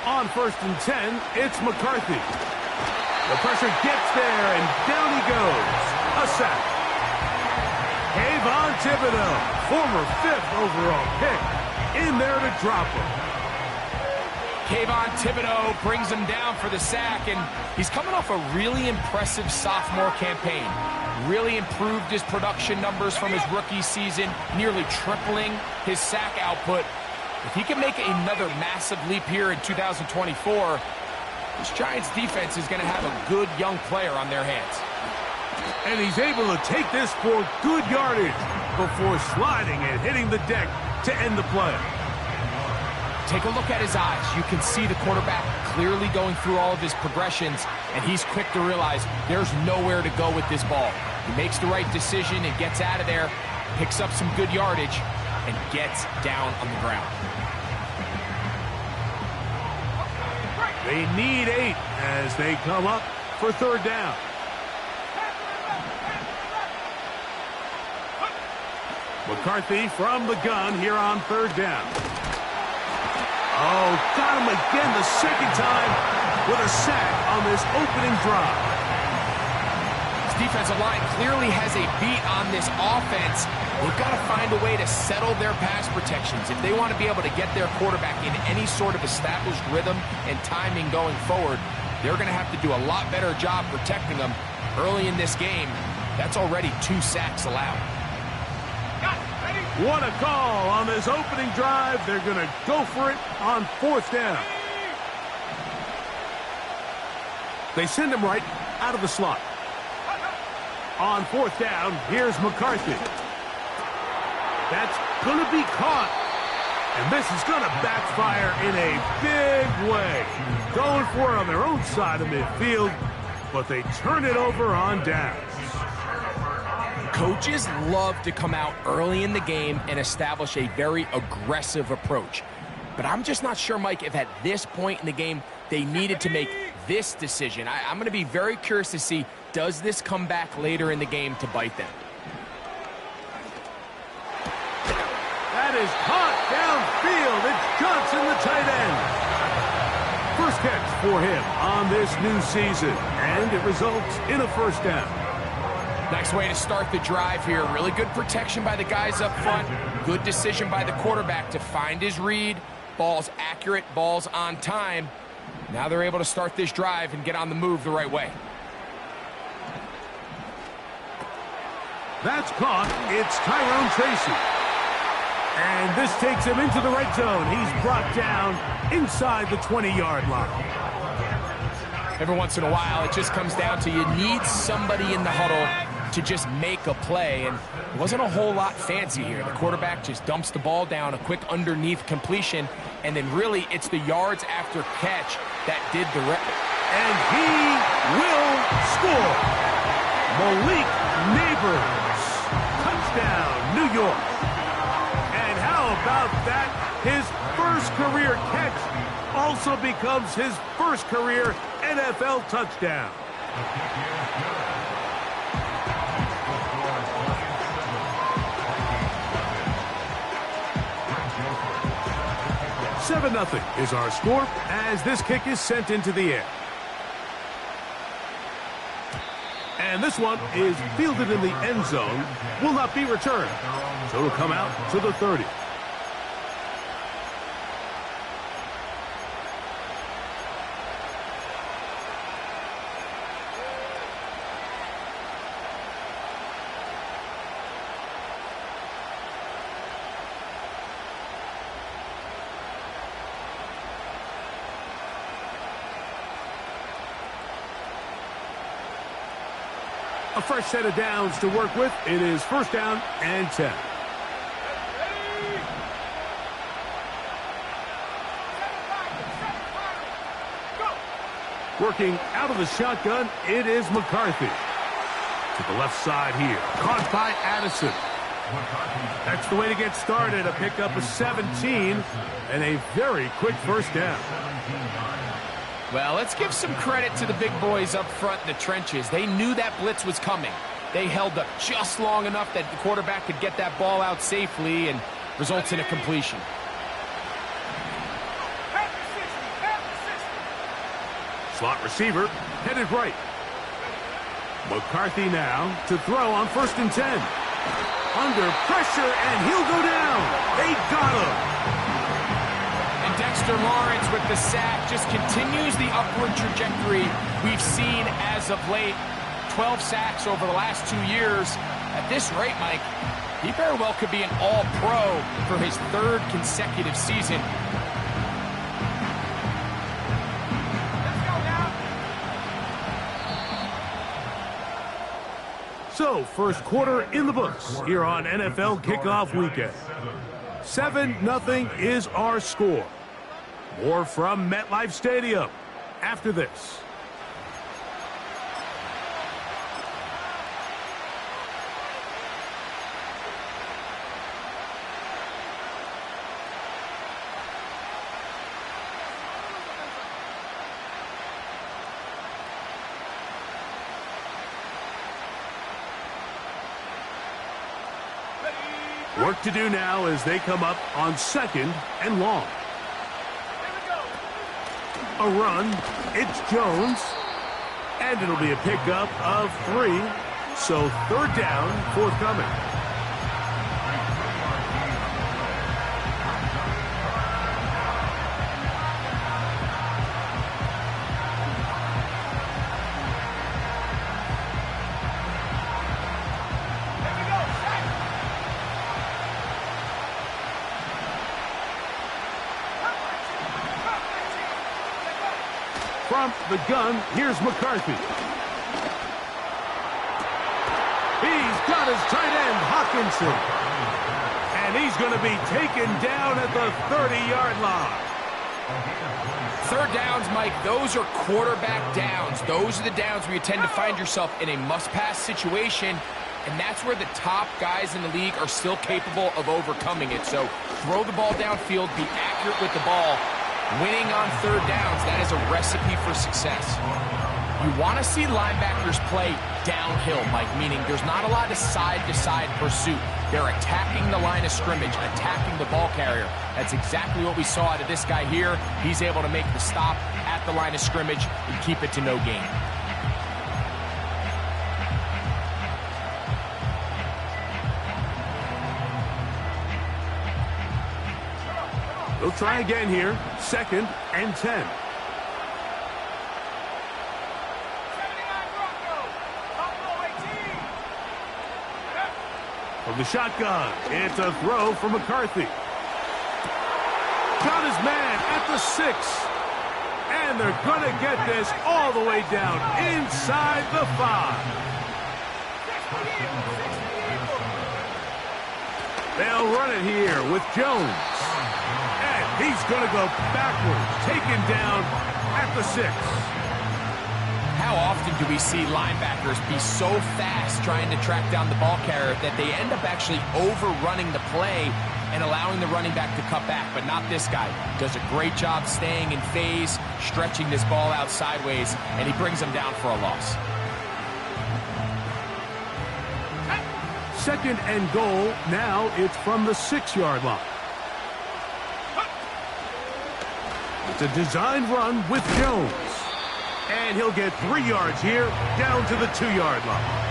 On 1st and 10, it's McCarthy. The pressure gets there, and down he goes. A sack. Kayvon Thibodeau, former 5th overall pick, in there to drop him. Kayvon Thibodeau brings him down for the sack, and he's coming off a really impressive sophomore campaign. really improved his production numbers from his rookie season, nearly tripling his sack output. If he can make another massive leap here in 2024, this Giants defense is going to have a good young player on their hands. And he's able to take this for good yardage before sliding and hitting the deck to end the play. Take a look at his eyes. You can see the quarterback clearly going through all of his progressions, and he's quick to realize there's nowhere to go with this ball. He makes the right decision and gets out of there, picks up some good yardage, and gets down on the ground. They need 8 as they come up for third down. McCarthy from the gun here on third down. Oh, got him again the second time with a sack on this opening drive. This defensive line clearly has a beat on this offense. They've got to find a way to settle their pass protections. If they want to be able to get their quarterback in any sort of established rhythm and timing going forward, they're going to have to do a lot better job protecting them. Early in this game, that's already 2 sacks allowed. What a call on this opening drive. They're going to go for it on fourth down. They send him right out of the slot. On fourth down, here's McCarthy. That's going to be caught. And this is going to backfire in a big way. Going for it on their own side of midfield, but they turn it over on downs. Coaches love to come out early in the game and establish a very aggressive approach. But I'm just not sure, Mike, if at this point in the game they needed to make this decision. I'm going to be very curious to see, does this come back later in the game to bite them? That is caught downfield. It's Johnson, the tight end. First catch for him on this new season, and it results in a first down. Nice way to start the drive here. Really good protection by the guys up front. Good decision by the quarterback to find his read. Ball's accurate, ball's on time. Now they're able to start this drive and get on the move the right way. That's caught. It's Tyrone Tracy. And this takes him into the red zone. He's brought down inside the 20-yard line. Every once in a while, it just comes down to you need somebody in the huddle to just make a play, and it wasn't a whole lot fancy here. The quarterback just dumps the ball down, a quick underneath completion, and then really it's the yards after catch that did the rest. And he will score. Malik Neighbors. Touchdown, New York. And how about that? His first career catch also becomes his first career NFL touchdown. 7-0 is our score as this kick is sent into the air. And this one is fielded in the end zone, will not be returned. So it'll come out to the 30. A fresh set of downs to work with. It is first down and 10. Working out of the shotgun, it is McCarthy. To the left side here. Caught by Addison. That's the way to get started. A pickup of 17 and a very quick first down. Well, let's give some credit to the big boys up front in the trenches. They knew that blitz was coming. They held up just long enough that the quarterback could get that ball out safely and results in a completion. Slot receiver headed right. McCarthy now to throw on 1st and 10. Under pressure, and he'll go down. They got him. Dexter Lawrence with the sack just continues the upward trajectory we've seen as of late. 12 sacks over the last 2 years. At this rate, Mike, he very well could be an all-pro for his 3rd consecutive season. So, first quarter in the books here on NFL Kickoff Weekend. 7-0 is our score. More from MetLife Stadium after this. Work to do now as they come up on 2nd and long. A run, it's Jones, and it'll be a pickup of 3, so 3rd down forthcoming. From the gun, here's McCarthy. He's got his tight end, Hawkinson. And he's going to be taken down at the 30-yard line. 3rd downs, Mike, those are quarterback downs. Those are the downs where you tend to find yourself in a must-pass situation, and that's where the top guys in the league are still capable of overcoming it. So throw the ball downfield, be accurate with the ball. Winning on 3rd downs, that is a recipe for success. You want to see linebackers play downhill, Mike, meaning there's not a lot of side-to-side pursuit. They're attacking the line of scrimmage, attacking the ball carrier. That's exactly what we saw out of this guy here. He's able to make the stop at the line of scrimmage and keep it to no gain. They'll try again here. 2nd and 10. From the shotgun, it's a throw from McCarthy. Got his man at the 6. And they're going to get this all the way down inside the 5. They'll run it here with Jones. He's going to go backwards, taken down at the 6. How often do we see linebackers be so fast trying to track down the ball carrier that they end up actually overrunning the play and allowing the running back to cut back? But not this guy. Does a great job staying in phase, stretching this ball out sideways, and he brings them down for a loss. 2nd and goal. Now it's from the 6-yard line. It's a designed run with Jones. And he'll get 3 yards here, down to the 2-yard line.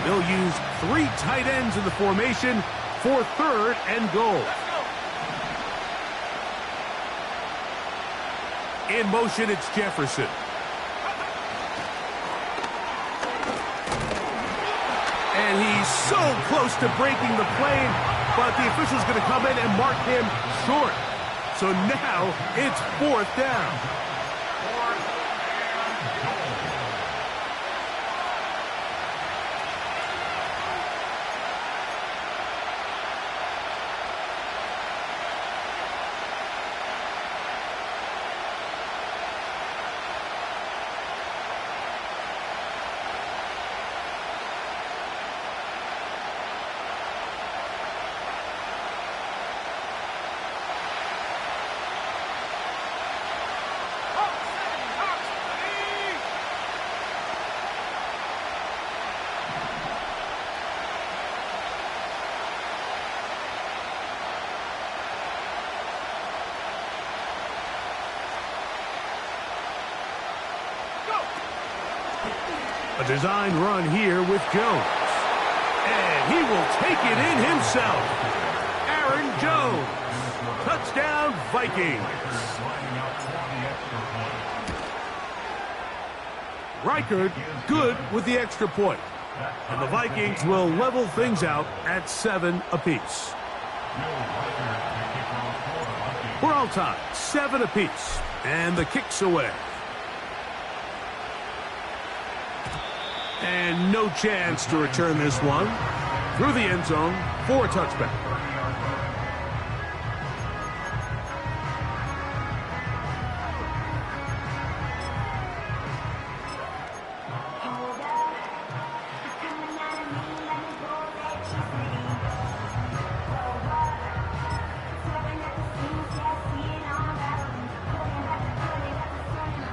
They'll use 3 tight ends in the formation for 3rd and goal. In motion, it's Jefferson. And he's so close to breaking the plane, but the official's going to come in and mark him short. So now it's 4th down. A design run here with Jones. And he will take it in himself. Aaron Jones. Touchdown, Vikings. Reichard good with the extra point. And the Vikings will level things out at 7 apiece. We're all tied, 7 apiece. And the kick's away. And no chance to return this one. Through the end zone for a touchback.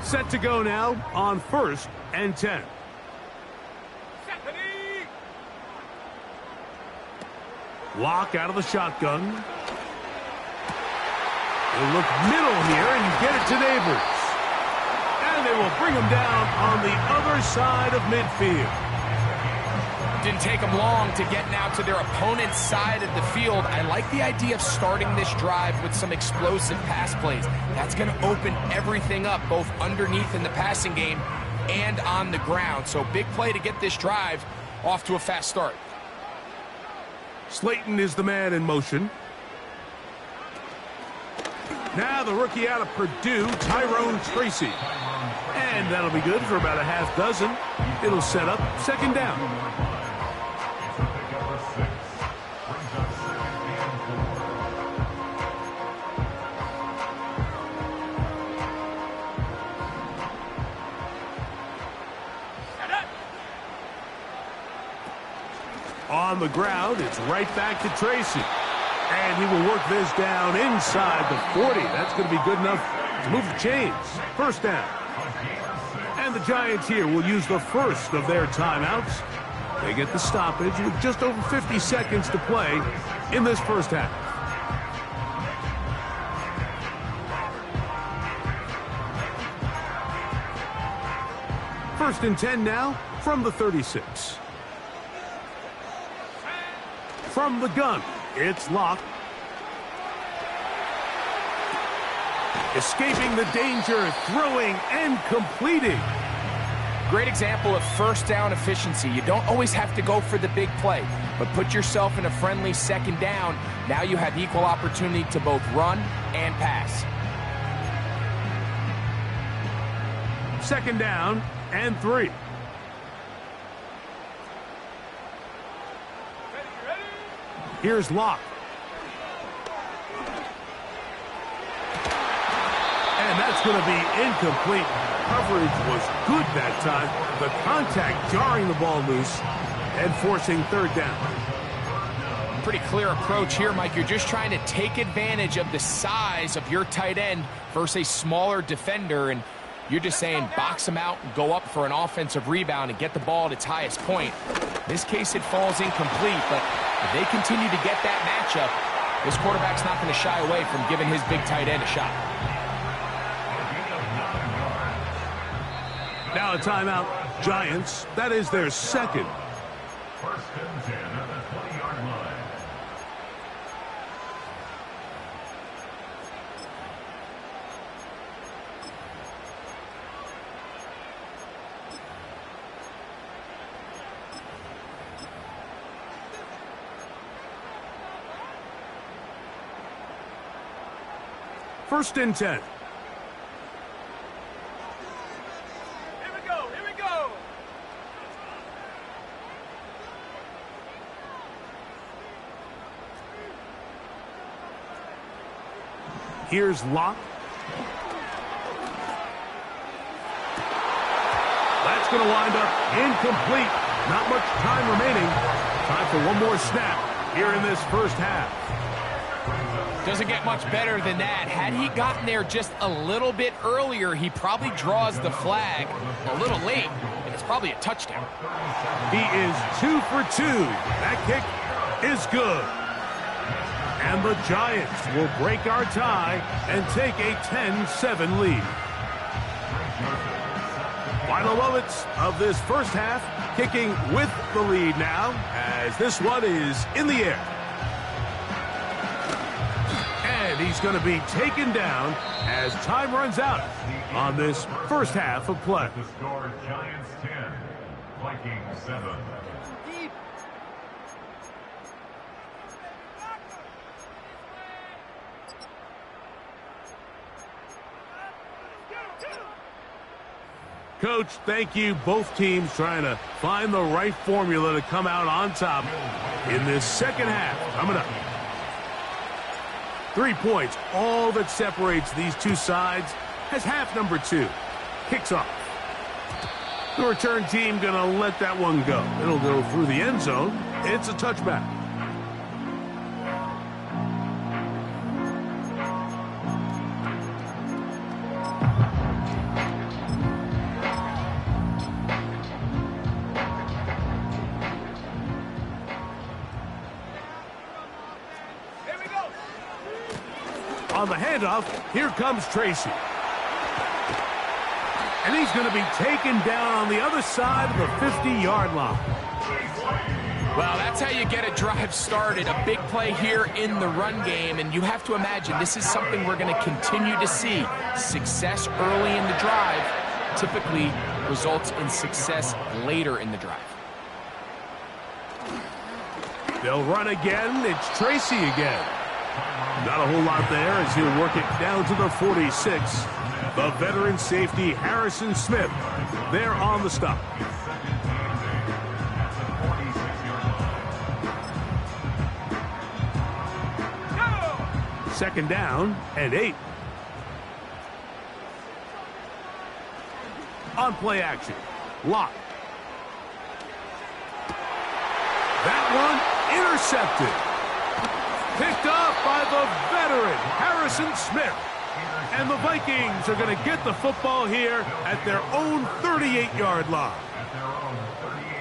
Set to go now on 1st and 10. Lock out of the shotgun. They'll look middle here and get it to Neighbors. And they will bring him down on the other side of midfield. Didn't take them long to get now to their opponent's side of the field. I like the idea of starting this drive with some explosive pass plays. That's going to open everything up, both underneath in the passing game and on the ground. So big play to get this drive off to a fast start. Slayton is the man in motion. Now the rookie out of Purdue, Tyrone Tracy. And that'll be good for about a half dozen. It'll set up 2nd down. On the ground, it's right back to Tracy. And he will work this down inside the 40. That's going to be good enough to move the chains. 1st down. And the Giants here will use the first of their timeouts. They get the stoppage with just over 50 seconds to play in this first half. First and 10 now from the 36. From the gun, it's locked. Escaping the danger, throwing and completing. Great example of 1st down efficiency. You don't always have to go for the big play, but put yourself in a friendly 2nd down. Now you have equal opportunity to both run and pass. 2nd down and 3. Here's Locke. And that's going to be incomplete. Coverage was good that time. The contact jarring the ball loose and forcing 3rd down. Pretty clear approach here, Mike. You're just trying to take advantage of the size of your tight end versus a smaller defender, and you're just saying box him out and go up for an offensive rebound and get the ball at its highest point. In this case, it falls incomplete, but if they continue to get that matchup, this quarterback's not going to shy away from giving his big tight end a shot. Now a timeout. Giants, that is their 2nd. 1st and 10 at the 20-yard line. First and 10. Here we go, here we go. Here's Locke. That's going to wind up incomplete. Not much time remaining. Time for one more snap here in this first half. Doesn't get much better than that. Had he gotten there just a little bit earlier, he probably draws the flag a little late, and it's probably a touchdown. He is 2 for 2. That kick is good. And the Giants will break our tie and take a 10-7 lead. Final moments of this first half, kicking with the lead now as this one is in the air. And he's going to be taken down as time runs out on this first half of play. The score, Giants 10, Vikings 7. Coach, thank you. Both teams trying to find the right formula to come out on top in this second half. Coming up. 3 points, all that separates these two sides as half number 2 kicks off. The return team going to let that one go. It'll go through the end zone. It's a touchback. On the handoff, here comes Tracy. And he's going to be taken down on the other side of the 50-yard line. Well, that's how you get a drive started. A big play here in the run game, and you have to imagine this is something we're going to continue to see. Success early in the drive typically results in success later in the drive. They'll run again. It's Tracy again. Not a whole lot there as he'll work it down to the 46. The veteran safety, Harrison Smith, there on the stop. Second down and 8. On play action, Lock. That one intercepted. Picked up by the veteran, Harrison Smith. And the Vikings are going to get the football here at their own 38-yard line.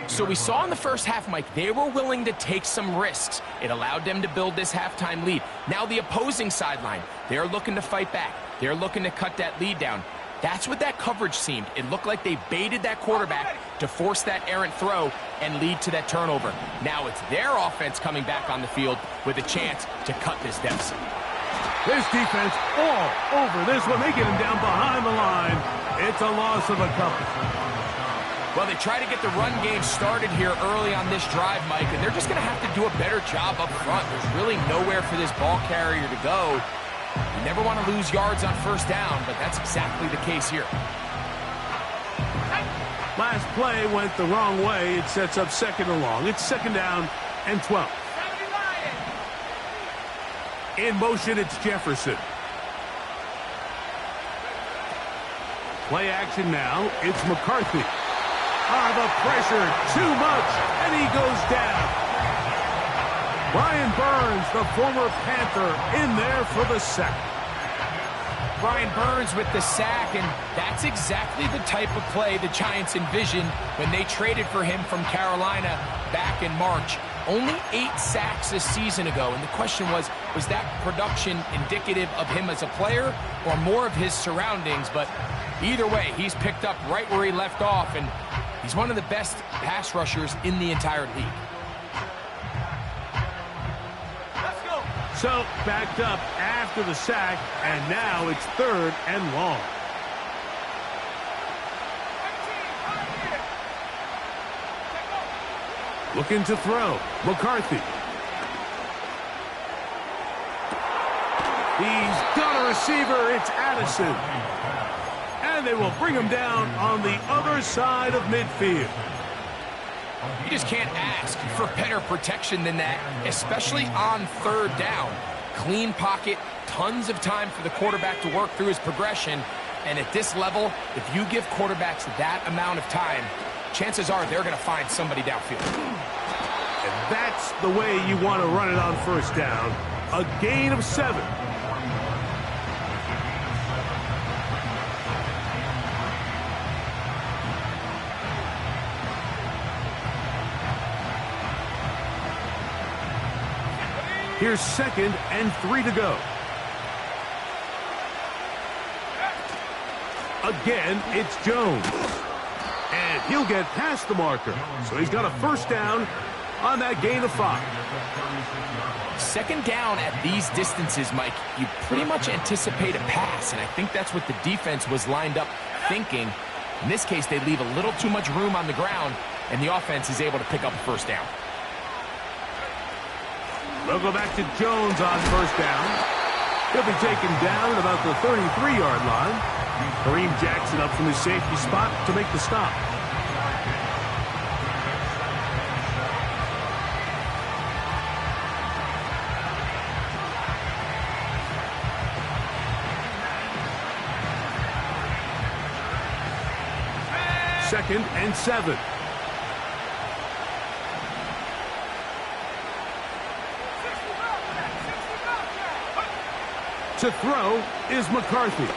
So we saw in the first half, Mike, they were willing to take some risks. It allowed them to build this halftime lead. Now the opposing sideline, they're looking to fight back. They're looking to cut that lead down. That's what that coverage seemed. It looked like they baited that quarterback to force that errant throw and lead to that turnover. Now it's their offense coming back on the field with a chance to cut this deficit. This defense all over this one. They get him down behind the line. It's a loss of a couple. Well, they try to get the run game started here early on this drive, Mike, and they're just going to have to do a better job up front. There's really nowhere for this ball carrier to go. You never want to lose yards on first down, but that's exactly the case here. Last play went the wrong way. It sets up second and long. It's second down and 12. In motion, it's Jefferson. Play action now. It's McCarthy. The pressure, too much, and he goes down. Brian Burns, the former Panther, in there for the sack. Brian Burns with the sack, and that's exactly the type of play the Giants envisioned when they traded for him from Carolina back in March. Only 8 sacks this season ago, and the question was that production indicative of him as a player or more of his surroundings? But either way, he's picked up right where he left off, and he's one of the best pass rushers in the entire league. So, backed up after the sack, and now it's third and long. Looking to throw. McCarthy. He's got a receiver. It's Addison. And they will bring him down on the other side of midfield. You just can't ask for better protection than that, especially on third down. Clean pocket, tons of time for the quarterback to work through his progression. And at this level, if you give quarterbacks that amount of time, chances are they're going to find somebody downfield. And that's the way you want to run it on first down. A gain of 7. Here's second and 3 to go. Again, it's Jones. And he'll get past the marker. So he's got a first down on that gain of 5. Second down at these distances, Mike, you pretty much anticipate a pass, and I think that's what the defense was lined up thinking. In this case, they leave a little too much room on the ground, and the offense is able to pick up a first down. They'll go back to Jones on first down. He'll be taken down at about the 33-yard line. Kareem Jackson up from his safety spot to make the stop. Second and 7. To throw is McCarthy.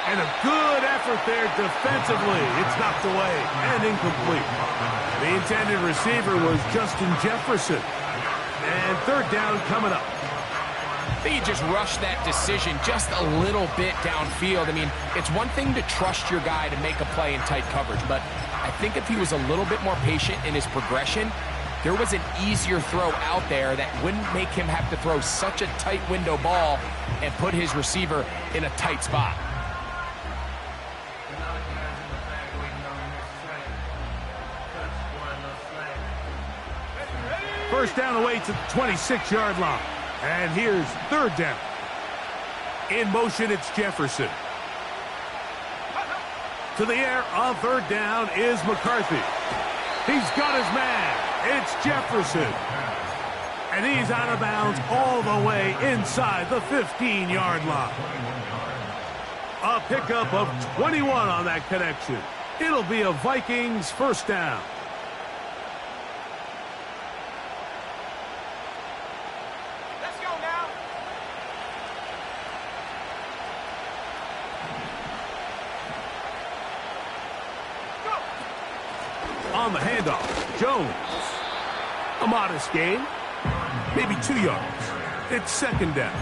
And a good effort there defensively. It's knocked away and incomplete. The intended receiver was Justin Jefferson. And third down coming up. I think you just rushed that decision just a little bit downfield. I mean, it's one thing to trust your guy to make a play in tight coverage, but I think if he was a little bit more patient in his progression, there was an easier throw out there that wouldn't make him have to throw such a tight window ball and put his receiver in a tight spot. First down away to the 26-yard line. And here's third down. In motion, it's Jefferson. To the air on third down is McCarthy. He's got his man. It's Jefferson. And he's out of bounds all the way inside the 15-yard line. A pickup of 21 on that connection. It'll be a Vikings first down. On the handoff, Jones. A modest gain, maybe 2 yards. It's second down.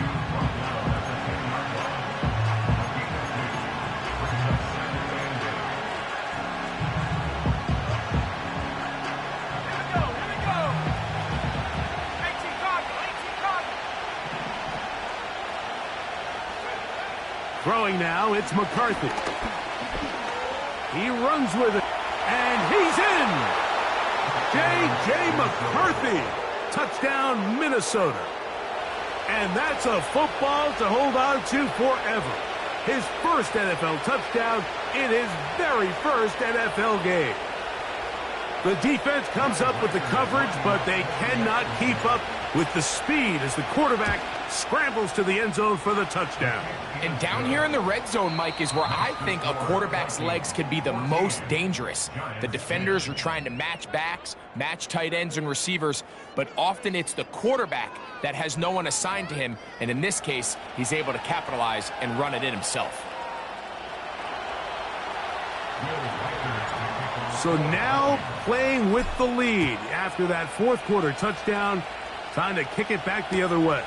Throwing now, it's McCarthy. He runs with it. And he's in! J.J. McCarthy. Touchdown, Minnesota. And that's a football to hold on to forever. His first NFL touchdown in his very first NFL game. The defense comes up with the coverage, but they cannot keep up with the speed as the quarterback scrambles to the end zone for the touchdown. And down here in the red zone, Mike, is where I think a quarterback's legs can be the most dangerous. The defenders are trying to match backs, match tight ends and receivers, but often it's the quarterback that has no one assigned to him, and in this case, he's able to capitalize and run it in himself. So now playing with the lead after that fourth quarter touchdown, trying to kick it back the other way.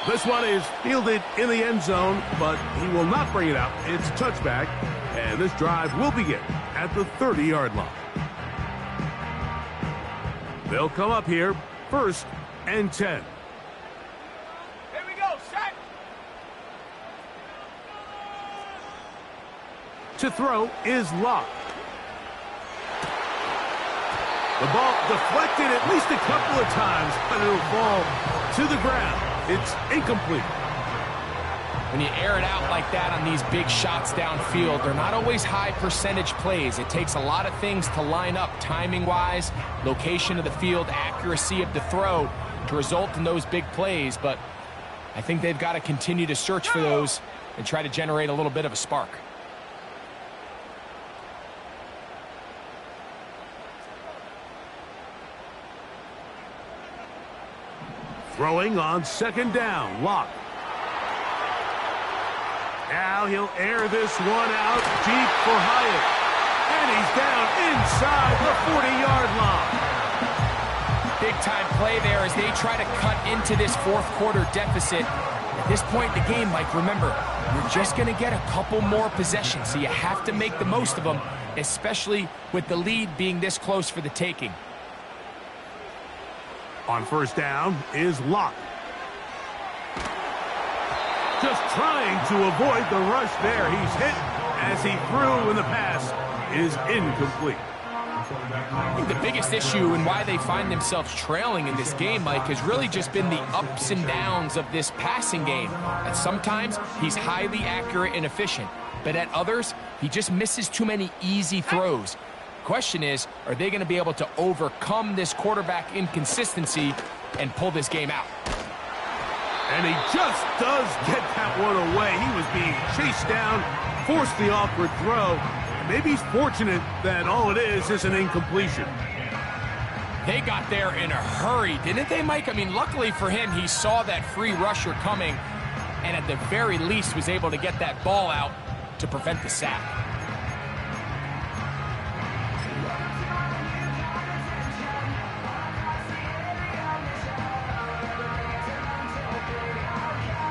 This one is fielded in the end zone, but he will not bring it out. It's a touchback, and this drive will begin at the 30-yard line. They'll come up here, first and 10. Here we go, set! To throw is Locke. The ball deflected at least a couple of times, but it'll fall to the ground. It's incomplete. When you air it out like that on these big shots downfield, they're not always high percentage plays. It takes a lot of things to line up timing-wise, location of the field, accuracy of the throw to result in those big plays. But I think they've got to continue to search for those and try to generate a little bit of a spark. Throwing on second down, Locke. Now he'll air this one out deep for Hyatt. And he's down inside the 40-yard line. Big-time play there as they try to cut into this fourth quarter deficit. At this point in the game, Mike, remember, you're just going to get a couple more possessions, so you have to make the most of them, especially with the lead being this close for the taking. On first down is Locke. Just trying to avoid the rush there. He's hit as he threw, and the pass is incomplete. I think the biggest issue and why they find themselves trailing in this game, Mike, has really just been the ups and downs of this passing game. And sometimes he's highly accurate and efficient, but at others, he just misses too many easy throws. Question is, are they going to be able to overcome this quarterback inconsistency and pull this game out? And he just does get that one away. He was being chased down, forced the awkward throw. Maybe he's fortunate that all it is an incompletion. They got there in a hurry, didn't they, Mike? I mean, luckily for him, he saw that free rusher coming and at the very least was able to get that ball out to prevent the sack.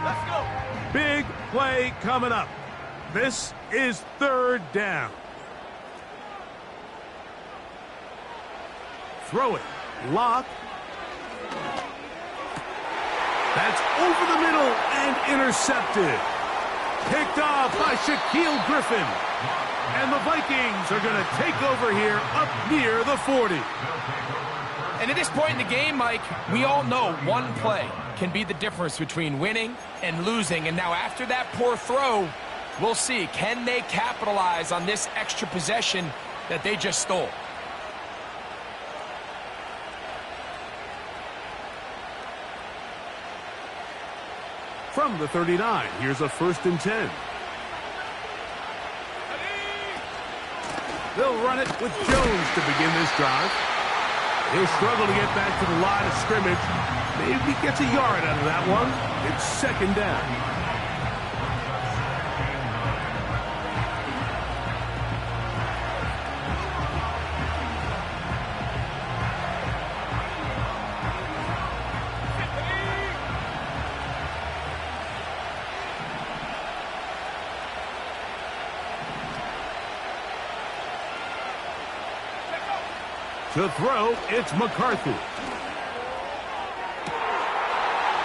Let's go. Big play coming up. This is third down. Throw it. Locke. That's over the middle and intercepted. Picked off by Shaquille Griffin. And the Vikings are going to take over here up near the 40. And at this point in the game, Mike, we all know one play can be the difference between winning and losing. And now after that poor throw, we'll see, can they capitalize on this extra possession that they just stole? From the 39, here's a 1st and 10. They'll run it with Jones to begin this drive. He'll struggle to get back to the line of scrimmage. Maybe gets a yard out of that one. It's 2nd down. To throw, it's McCarthy.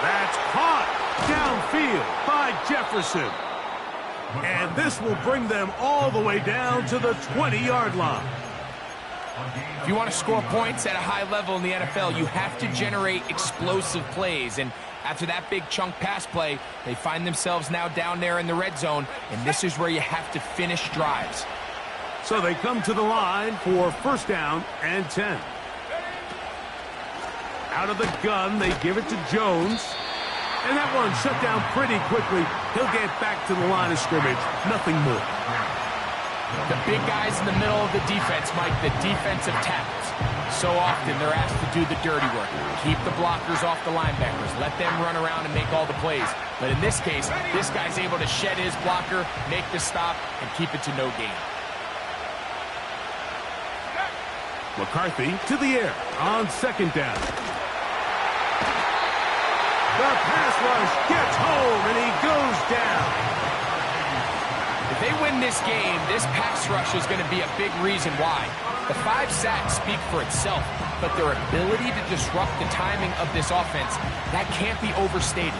That's caught downfield by Jefferson. And this will bring them all the way down to the 20-yard line. If you want to score points at a high level in the NFL, you have to generate explosive plays. And after that big chunk pass play, they find themselves now down there in the red zone. And this is where you have to finish drives. So they come to the line for 1st down and 10. Out of the gun, they give it to Jones. And that one shut down pretty quickly. He'll get back to the line of scrimmage. Nothing more. The big guys in the middle of the defense, Mike, the defensive tackles. So often they're asked to do the dirty work. Keep the blockers off the linebackers. Let them run around and make all the plays. But in this case, this guy's able to shed his blocker, make the stop, and keep it to no gain. McCarthy to the air on 2nd down. The pass rush gets home, and he goes down. If they win this game, this pass rush is going to be a big reason why. The 5 sacks speak for itself, but their ability to disrupt the timing of this offense, that can't be overstated.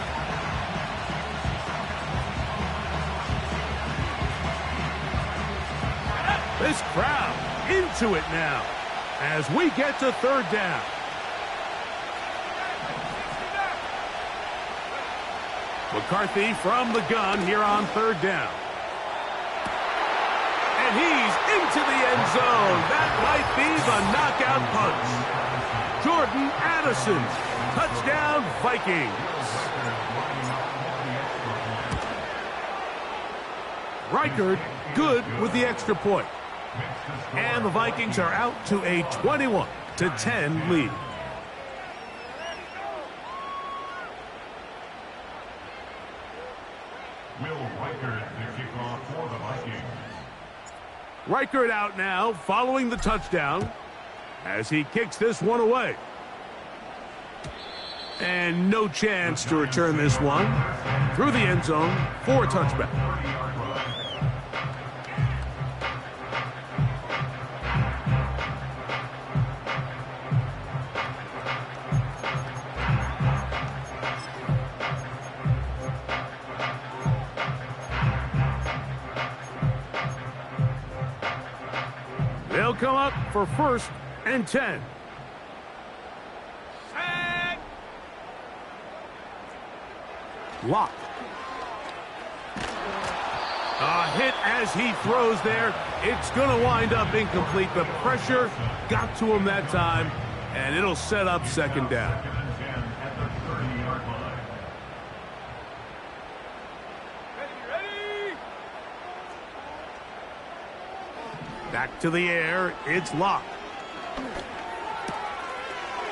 This crowd into it now as we get to 3rd down. McCarthy from the gun here on 3rd down. And he's into the end zone. That might be the knockout punch. Jordan Addison, touchdown Vikings. Reichard good with the extra point. And the Vikings are out to a 21-10 lead. Reichard out now following the touchdown as he kicks this one away. And no chance to return this one through the end zone for a touchback. They'll come up for 1st and 10. Lock. A hit as he throws there. It's going to wind up incomplete. The pressure got to him that time, and it'll set up 2nd down. Back to the air. It's Lock.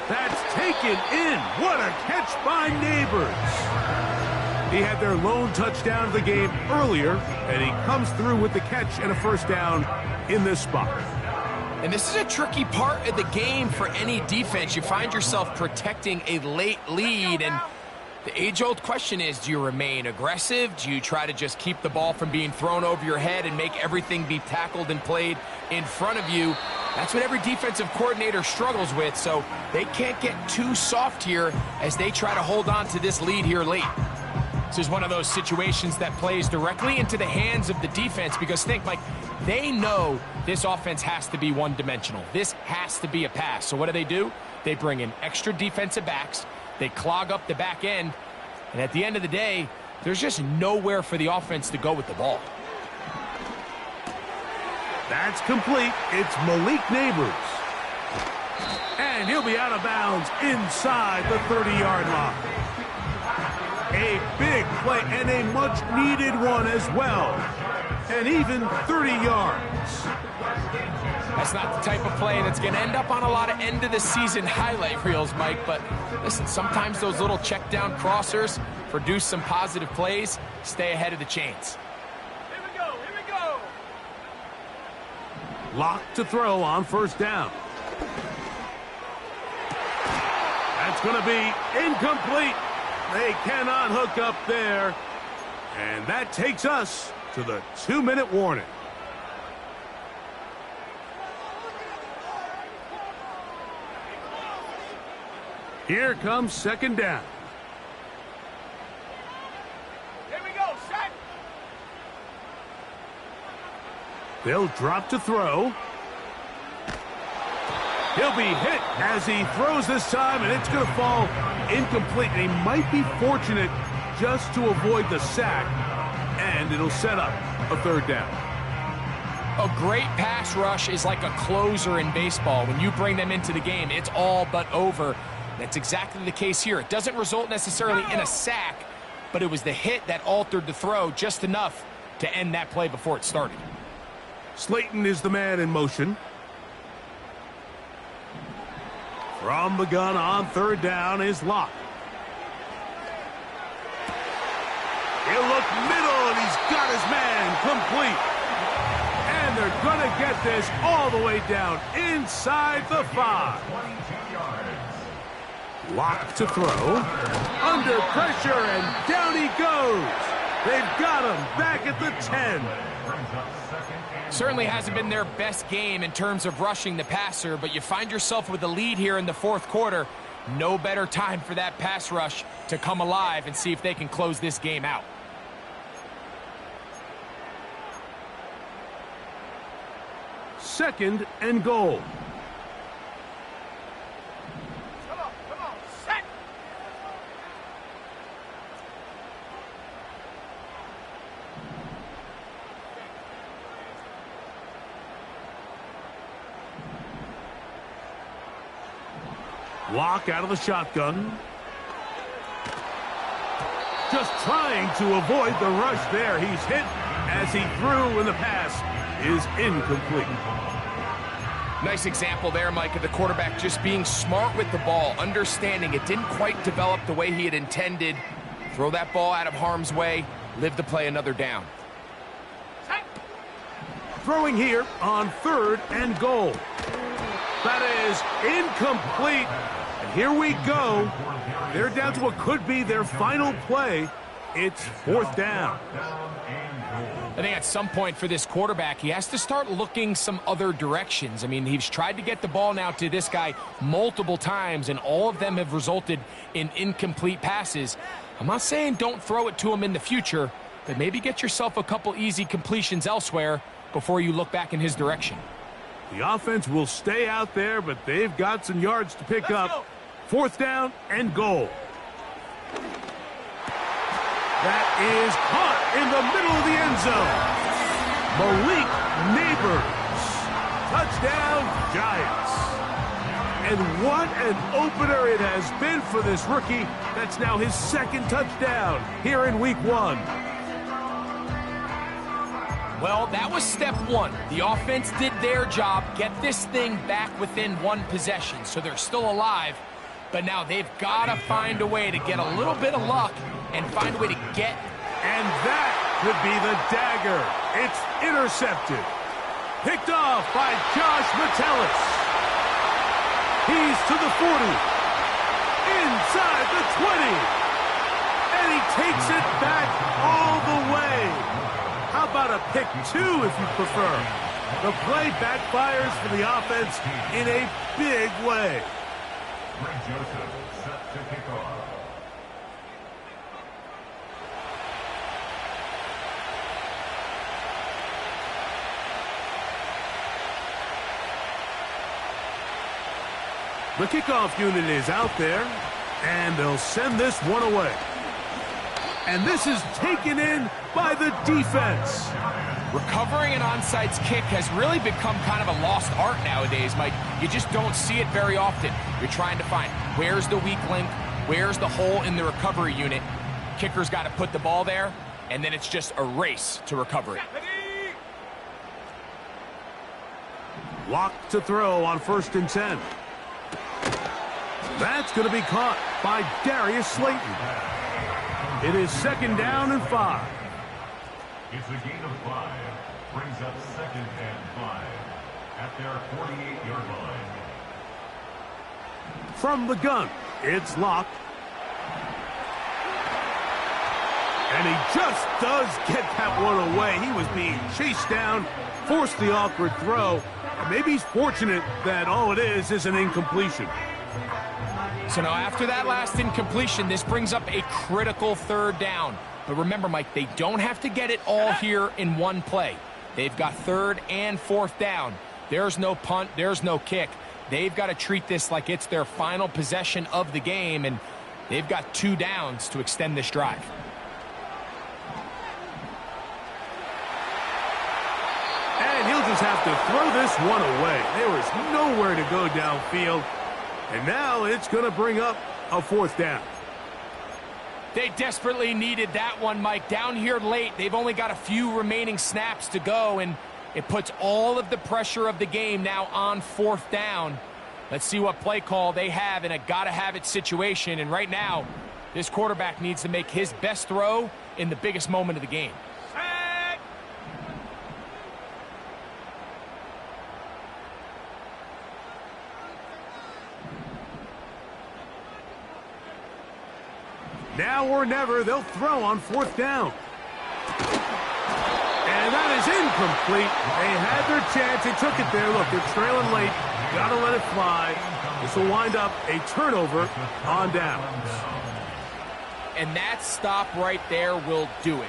That's taken in. What a catch by Neighbors. He had their lone touchdown of the game earlier, and he comes through with the catch and a 1st down in this spot. And this is a tricky part of the game for any defense. You find yourself protecting a late lead, and the age-old question is, do you remain aggressive? Do you try to just keep the ball from being thrown over your head and make everything be tackled and played in front of you? That's what every defensive coordinator struggles with, so they can't get too soft here as they try to hold on to this lead here late. This is one of those situations that plays directly into the hands of the defense because think, Mike, they know this offense has to be one-dimensional. This has to be a pass. So what do? They bring in extra defensive backs. They clog up the back end. And at the end of the day, there's just nowhere for the offense to go with the ball. That's complete. It's Malik Neighbors. And he'll be out of bounds inside the 30-yard line. A big play and a much-needed one as well. And even 30 yards. That's not the type of play that's going to end up on a lot of end-of-the-season highlight reels, Mike. But listen, sometimes those little check-down crossers produce some positive plays. Stay ahead of the chains. Here we go, here we go. Lock to throw on 1st down. That's going to be incomplete. They cannot hook up there. And that takes us to the 2-minute warning. Here comes 2nd down. Here we go, set. They'll drop to throw. He'll be hit as he throws this time, and it's going to fall incomplete. And he might be fortunate just to avoid the sack, and it'll set up a 3rd down. A great pass rush is like a closer in baseball. When you bring them into the game, it's all but over. That's exactly the case here. It doesn't result necessarily in a sack, but it was the hit that altered the throw just enough to end that play before it started. Slayton is the man in motion. From the gun on 3rd down is Lock. He'll look middle, and he's got his man complete. And they're going to get this all the way down inside the 5. Lock to throw. Under pressure, and down he goes. They've got him back at the 10. Certainly hasn't been their best game in terms of rushing the passer, but you find yourself with a lead here in the 4th quarter. No better time for that pass rush to come alive and see if they can close this game out. Second and goal. Come on, set. Lock out of the shotgun. Just trying to avoid the rush there. He's hit as he threw, and the pass is incomplete. Nice example there, Mike, of the quarterback just being smart with the ball, understanding it didn't quite develop the way he had intended. Throw that ball out of harm's way, live to play another down. Throwing here on 3rd and goal. That is incomplete. And here we go They're down to what could be their final play. It's 4th down. I think at some point for this quarterback, he has to start looking some other directions. I mean, he's tried to get the ball now to this guy multiple times, and all of them have resulted in incomplete passes. I'm not saying don't throw it to him in the future, but maybe get yourself a couple easy completions elsewhere before you look back in his direction. The offense will stay out there, but they've got some yards to pick up. 4th down and goal. That is caught in the middle of the end zone. Malik Neighbors. Touchdown, Giants. And what an opener it has been for this rookie. That's now his 2nd touchdown here in week 1. Well, that was step 1. The offense did their job, get this thing back within 1 possession, so they're still alive. But now they've got to find a way to get a little bit of luck and find a way to get. And that could be the dagger. It's intercepted. Picked off by Josh Metellus. He's to the 40. Inside the 20. And he takes it back all the way. How about a pick 2 if you prefer? The play backfires for the offense in a big way. Greg Joseph set to kick off. The kickoff unit is out there, and they'll send this one away. And this is taken in by the defense. Recovering an onside kick has really become kind of a lost art nowadays, Mike. You just don't see it very often. You're trying to find where's the weak link, where's the hole in the recovery unit. Kicker's got to put the ball there, and then it's just a race to recover it. Locked to throw on 1st and 10. That's going to be caught by Darius Slayton. It is 2nd down and 5. It's a gain of 5. Brings up 2nd and 5 at their 48-yard line. From the gun, it's locked. And he just does get that one away. He was being chased down, forced the awkward throw. And maybe he's fortunate that all it is an incompletion. So now after that last incompletion, this brings up a critical 3rd down. But remember, Mike, they don't have to get it all here in one play. They've got 3rd and 4th down. There's no punt. There's no kick. They've got to treat this like it's their final possession of the game, and they've got 2 downs to extend this drive. And he'll just have to throw this one away. There was nowhere to go downfield. And now it's going to bring up a 4th down. They desperately needed that one, Mike. Down here late, they've only got a few remaining snaps to go, and it puts all of the pressure of the game now on 4th down. Let's see what play call they have in a gotta-have-it situation. And right now, this quarterback needs to make his best throw in the biggest moment of the game. Now or never, they'll throw on 4th down. And that is incomplete. They had their chance. They took it there. Look, they're trailing late. Got to let it fly. This will wind up a turnover on downs. And that stop right there will do it.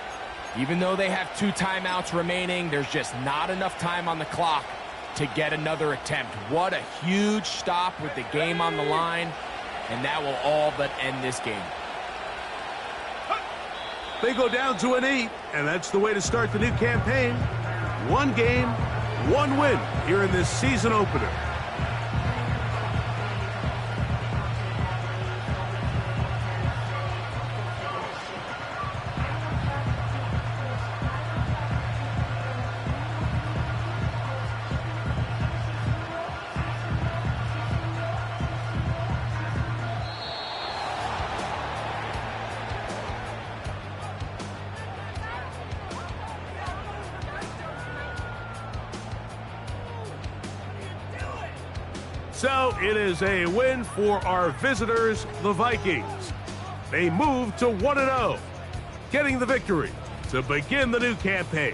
Even though they have 2 timeouts remaining, there's just not enough time on the clock to get another attempt. What a huge stop with the game on the line. And that will all but end this game. They go down to an 8, and that's the way to start the new campaign. 1 game, 1 win here in this season opener. So it is a win for our visitors, the Vikings. They move to 1-0, getting the victory to begin the new campaign.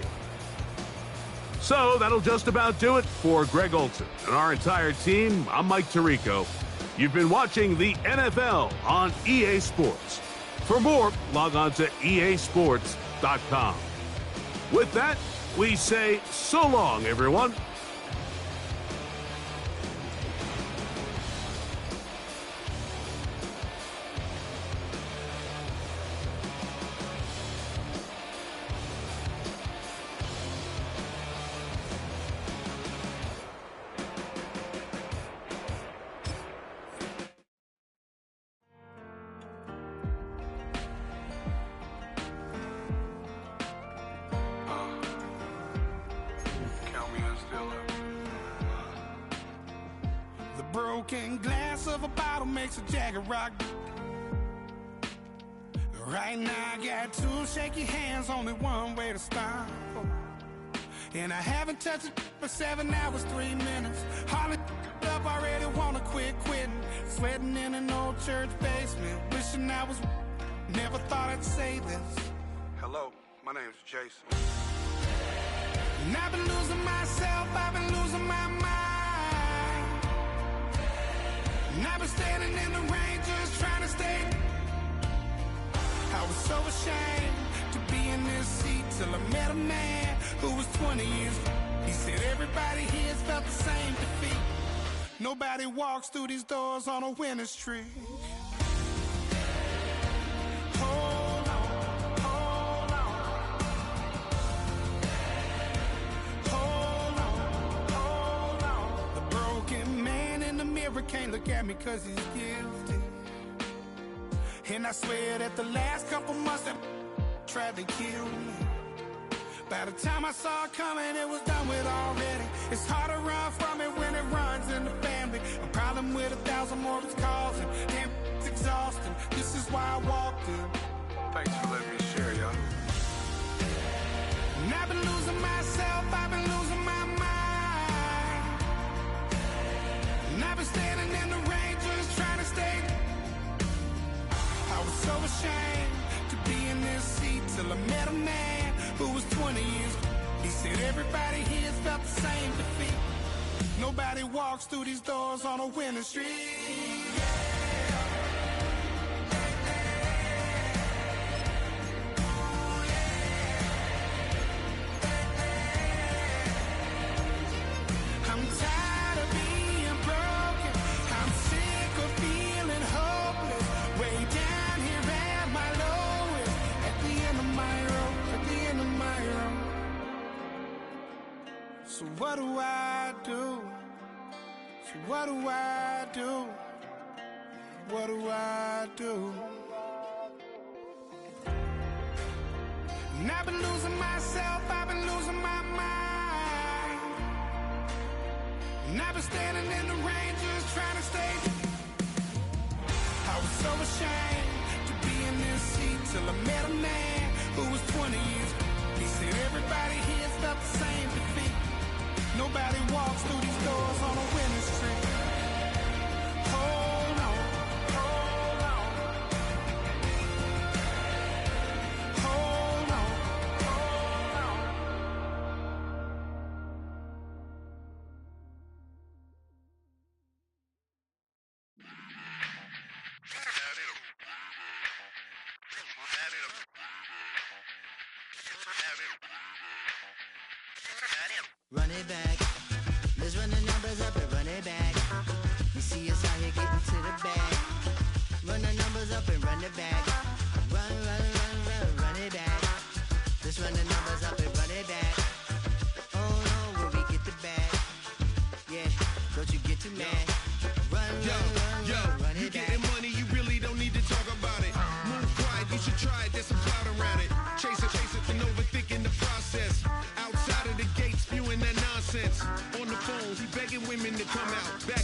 So that'll just about do it for Greg Olson and our entire team. I'm Mike Tirico. You've been watching the NFL on EA Sports. For more, log on to easports.com. With that, we say so long, everyone. Broken glass of a bottle makes a Jagger rock. Right now I got two shaky hands, only one way to stop. And I haven't touched it for 7 hours, 3 minutes. Hardly up, already wanna quit quitting. Sweating in an old church basement, wishing I was. Never thought I'd say this. Hello, my name's Jason. And I've been losing myself, I've been losing my mind. And I've been standing in the rain just trying to stay. I was so ashamed to be in this seat till I met a man who was 20 years. He said everybody here's felt the same defeat. Nobody walks through these doors on a winning streak. Hold on, hold on. Hold on, hold on. The broken man in the mirror can't look at me 'cause he's guilty. And I swear that the last couple months that tried to kill me. By the time I saw it coming, it was done with already. It's hard to run from it when it runs in the family. A problem with 1,000 more it's causing. Damn, it's exhausting. This is why I walked in. Thanks for letting me share, y'all. And I've been losing myself, I've been losing my mind. And I've been standing in the rain just trying to stay. I was so ashamed to be in this seat till I met a man who was 20 years. He said everybody here's felt the same defeat. Nobody walks through these doors on a winning streak. I'm tired of being broken. I'm sick of feeling hopeless. Way down here at my lowest. At the end of my road. At the end of my road. So what do I do? So what do I do? What do I do? And I've been losing myself, I've been losing my mind. And I've been standing in the rain just trying to stay. I was so ashamed to be in this seat till I met a man who was 20 years. He said everybody here's felt the same defeat. Nobody walks through these doors on a winning streak. Hold on, hold on. Hold on, hold on. Run it back. Let's run the numbers up and run it back. You see us out here getting to the bag. Run the numbers up and run it back. Run, run, run, run, run it back. Let's run the numbers up and run it back. Oh no, will we get the bag? Yeah, don't you get too mad? Run, run, run, run, run You it back. getting money, you really don't need to talk about it. Move quiet, you should try it, there's some clout around it. Chase it, and overthinking the process. Outside of the gate, spewing that nonsense. On the phone, he begging women to come out. Back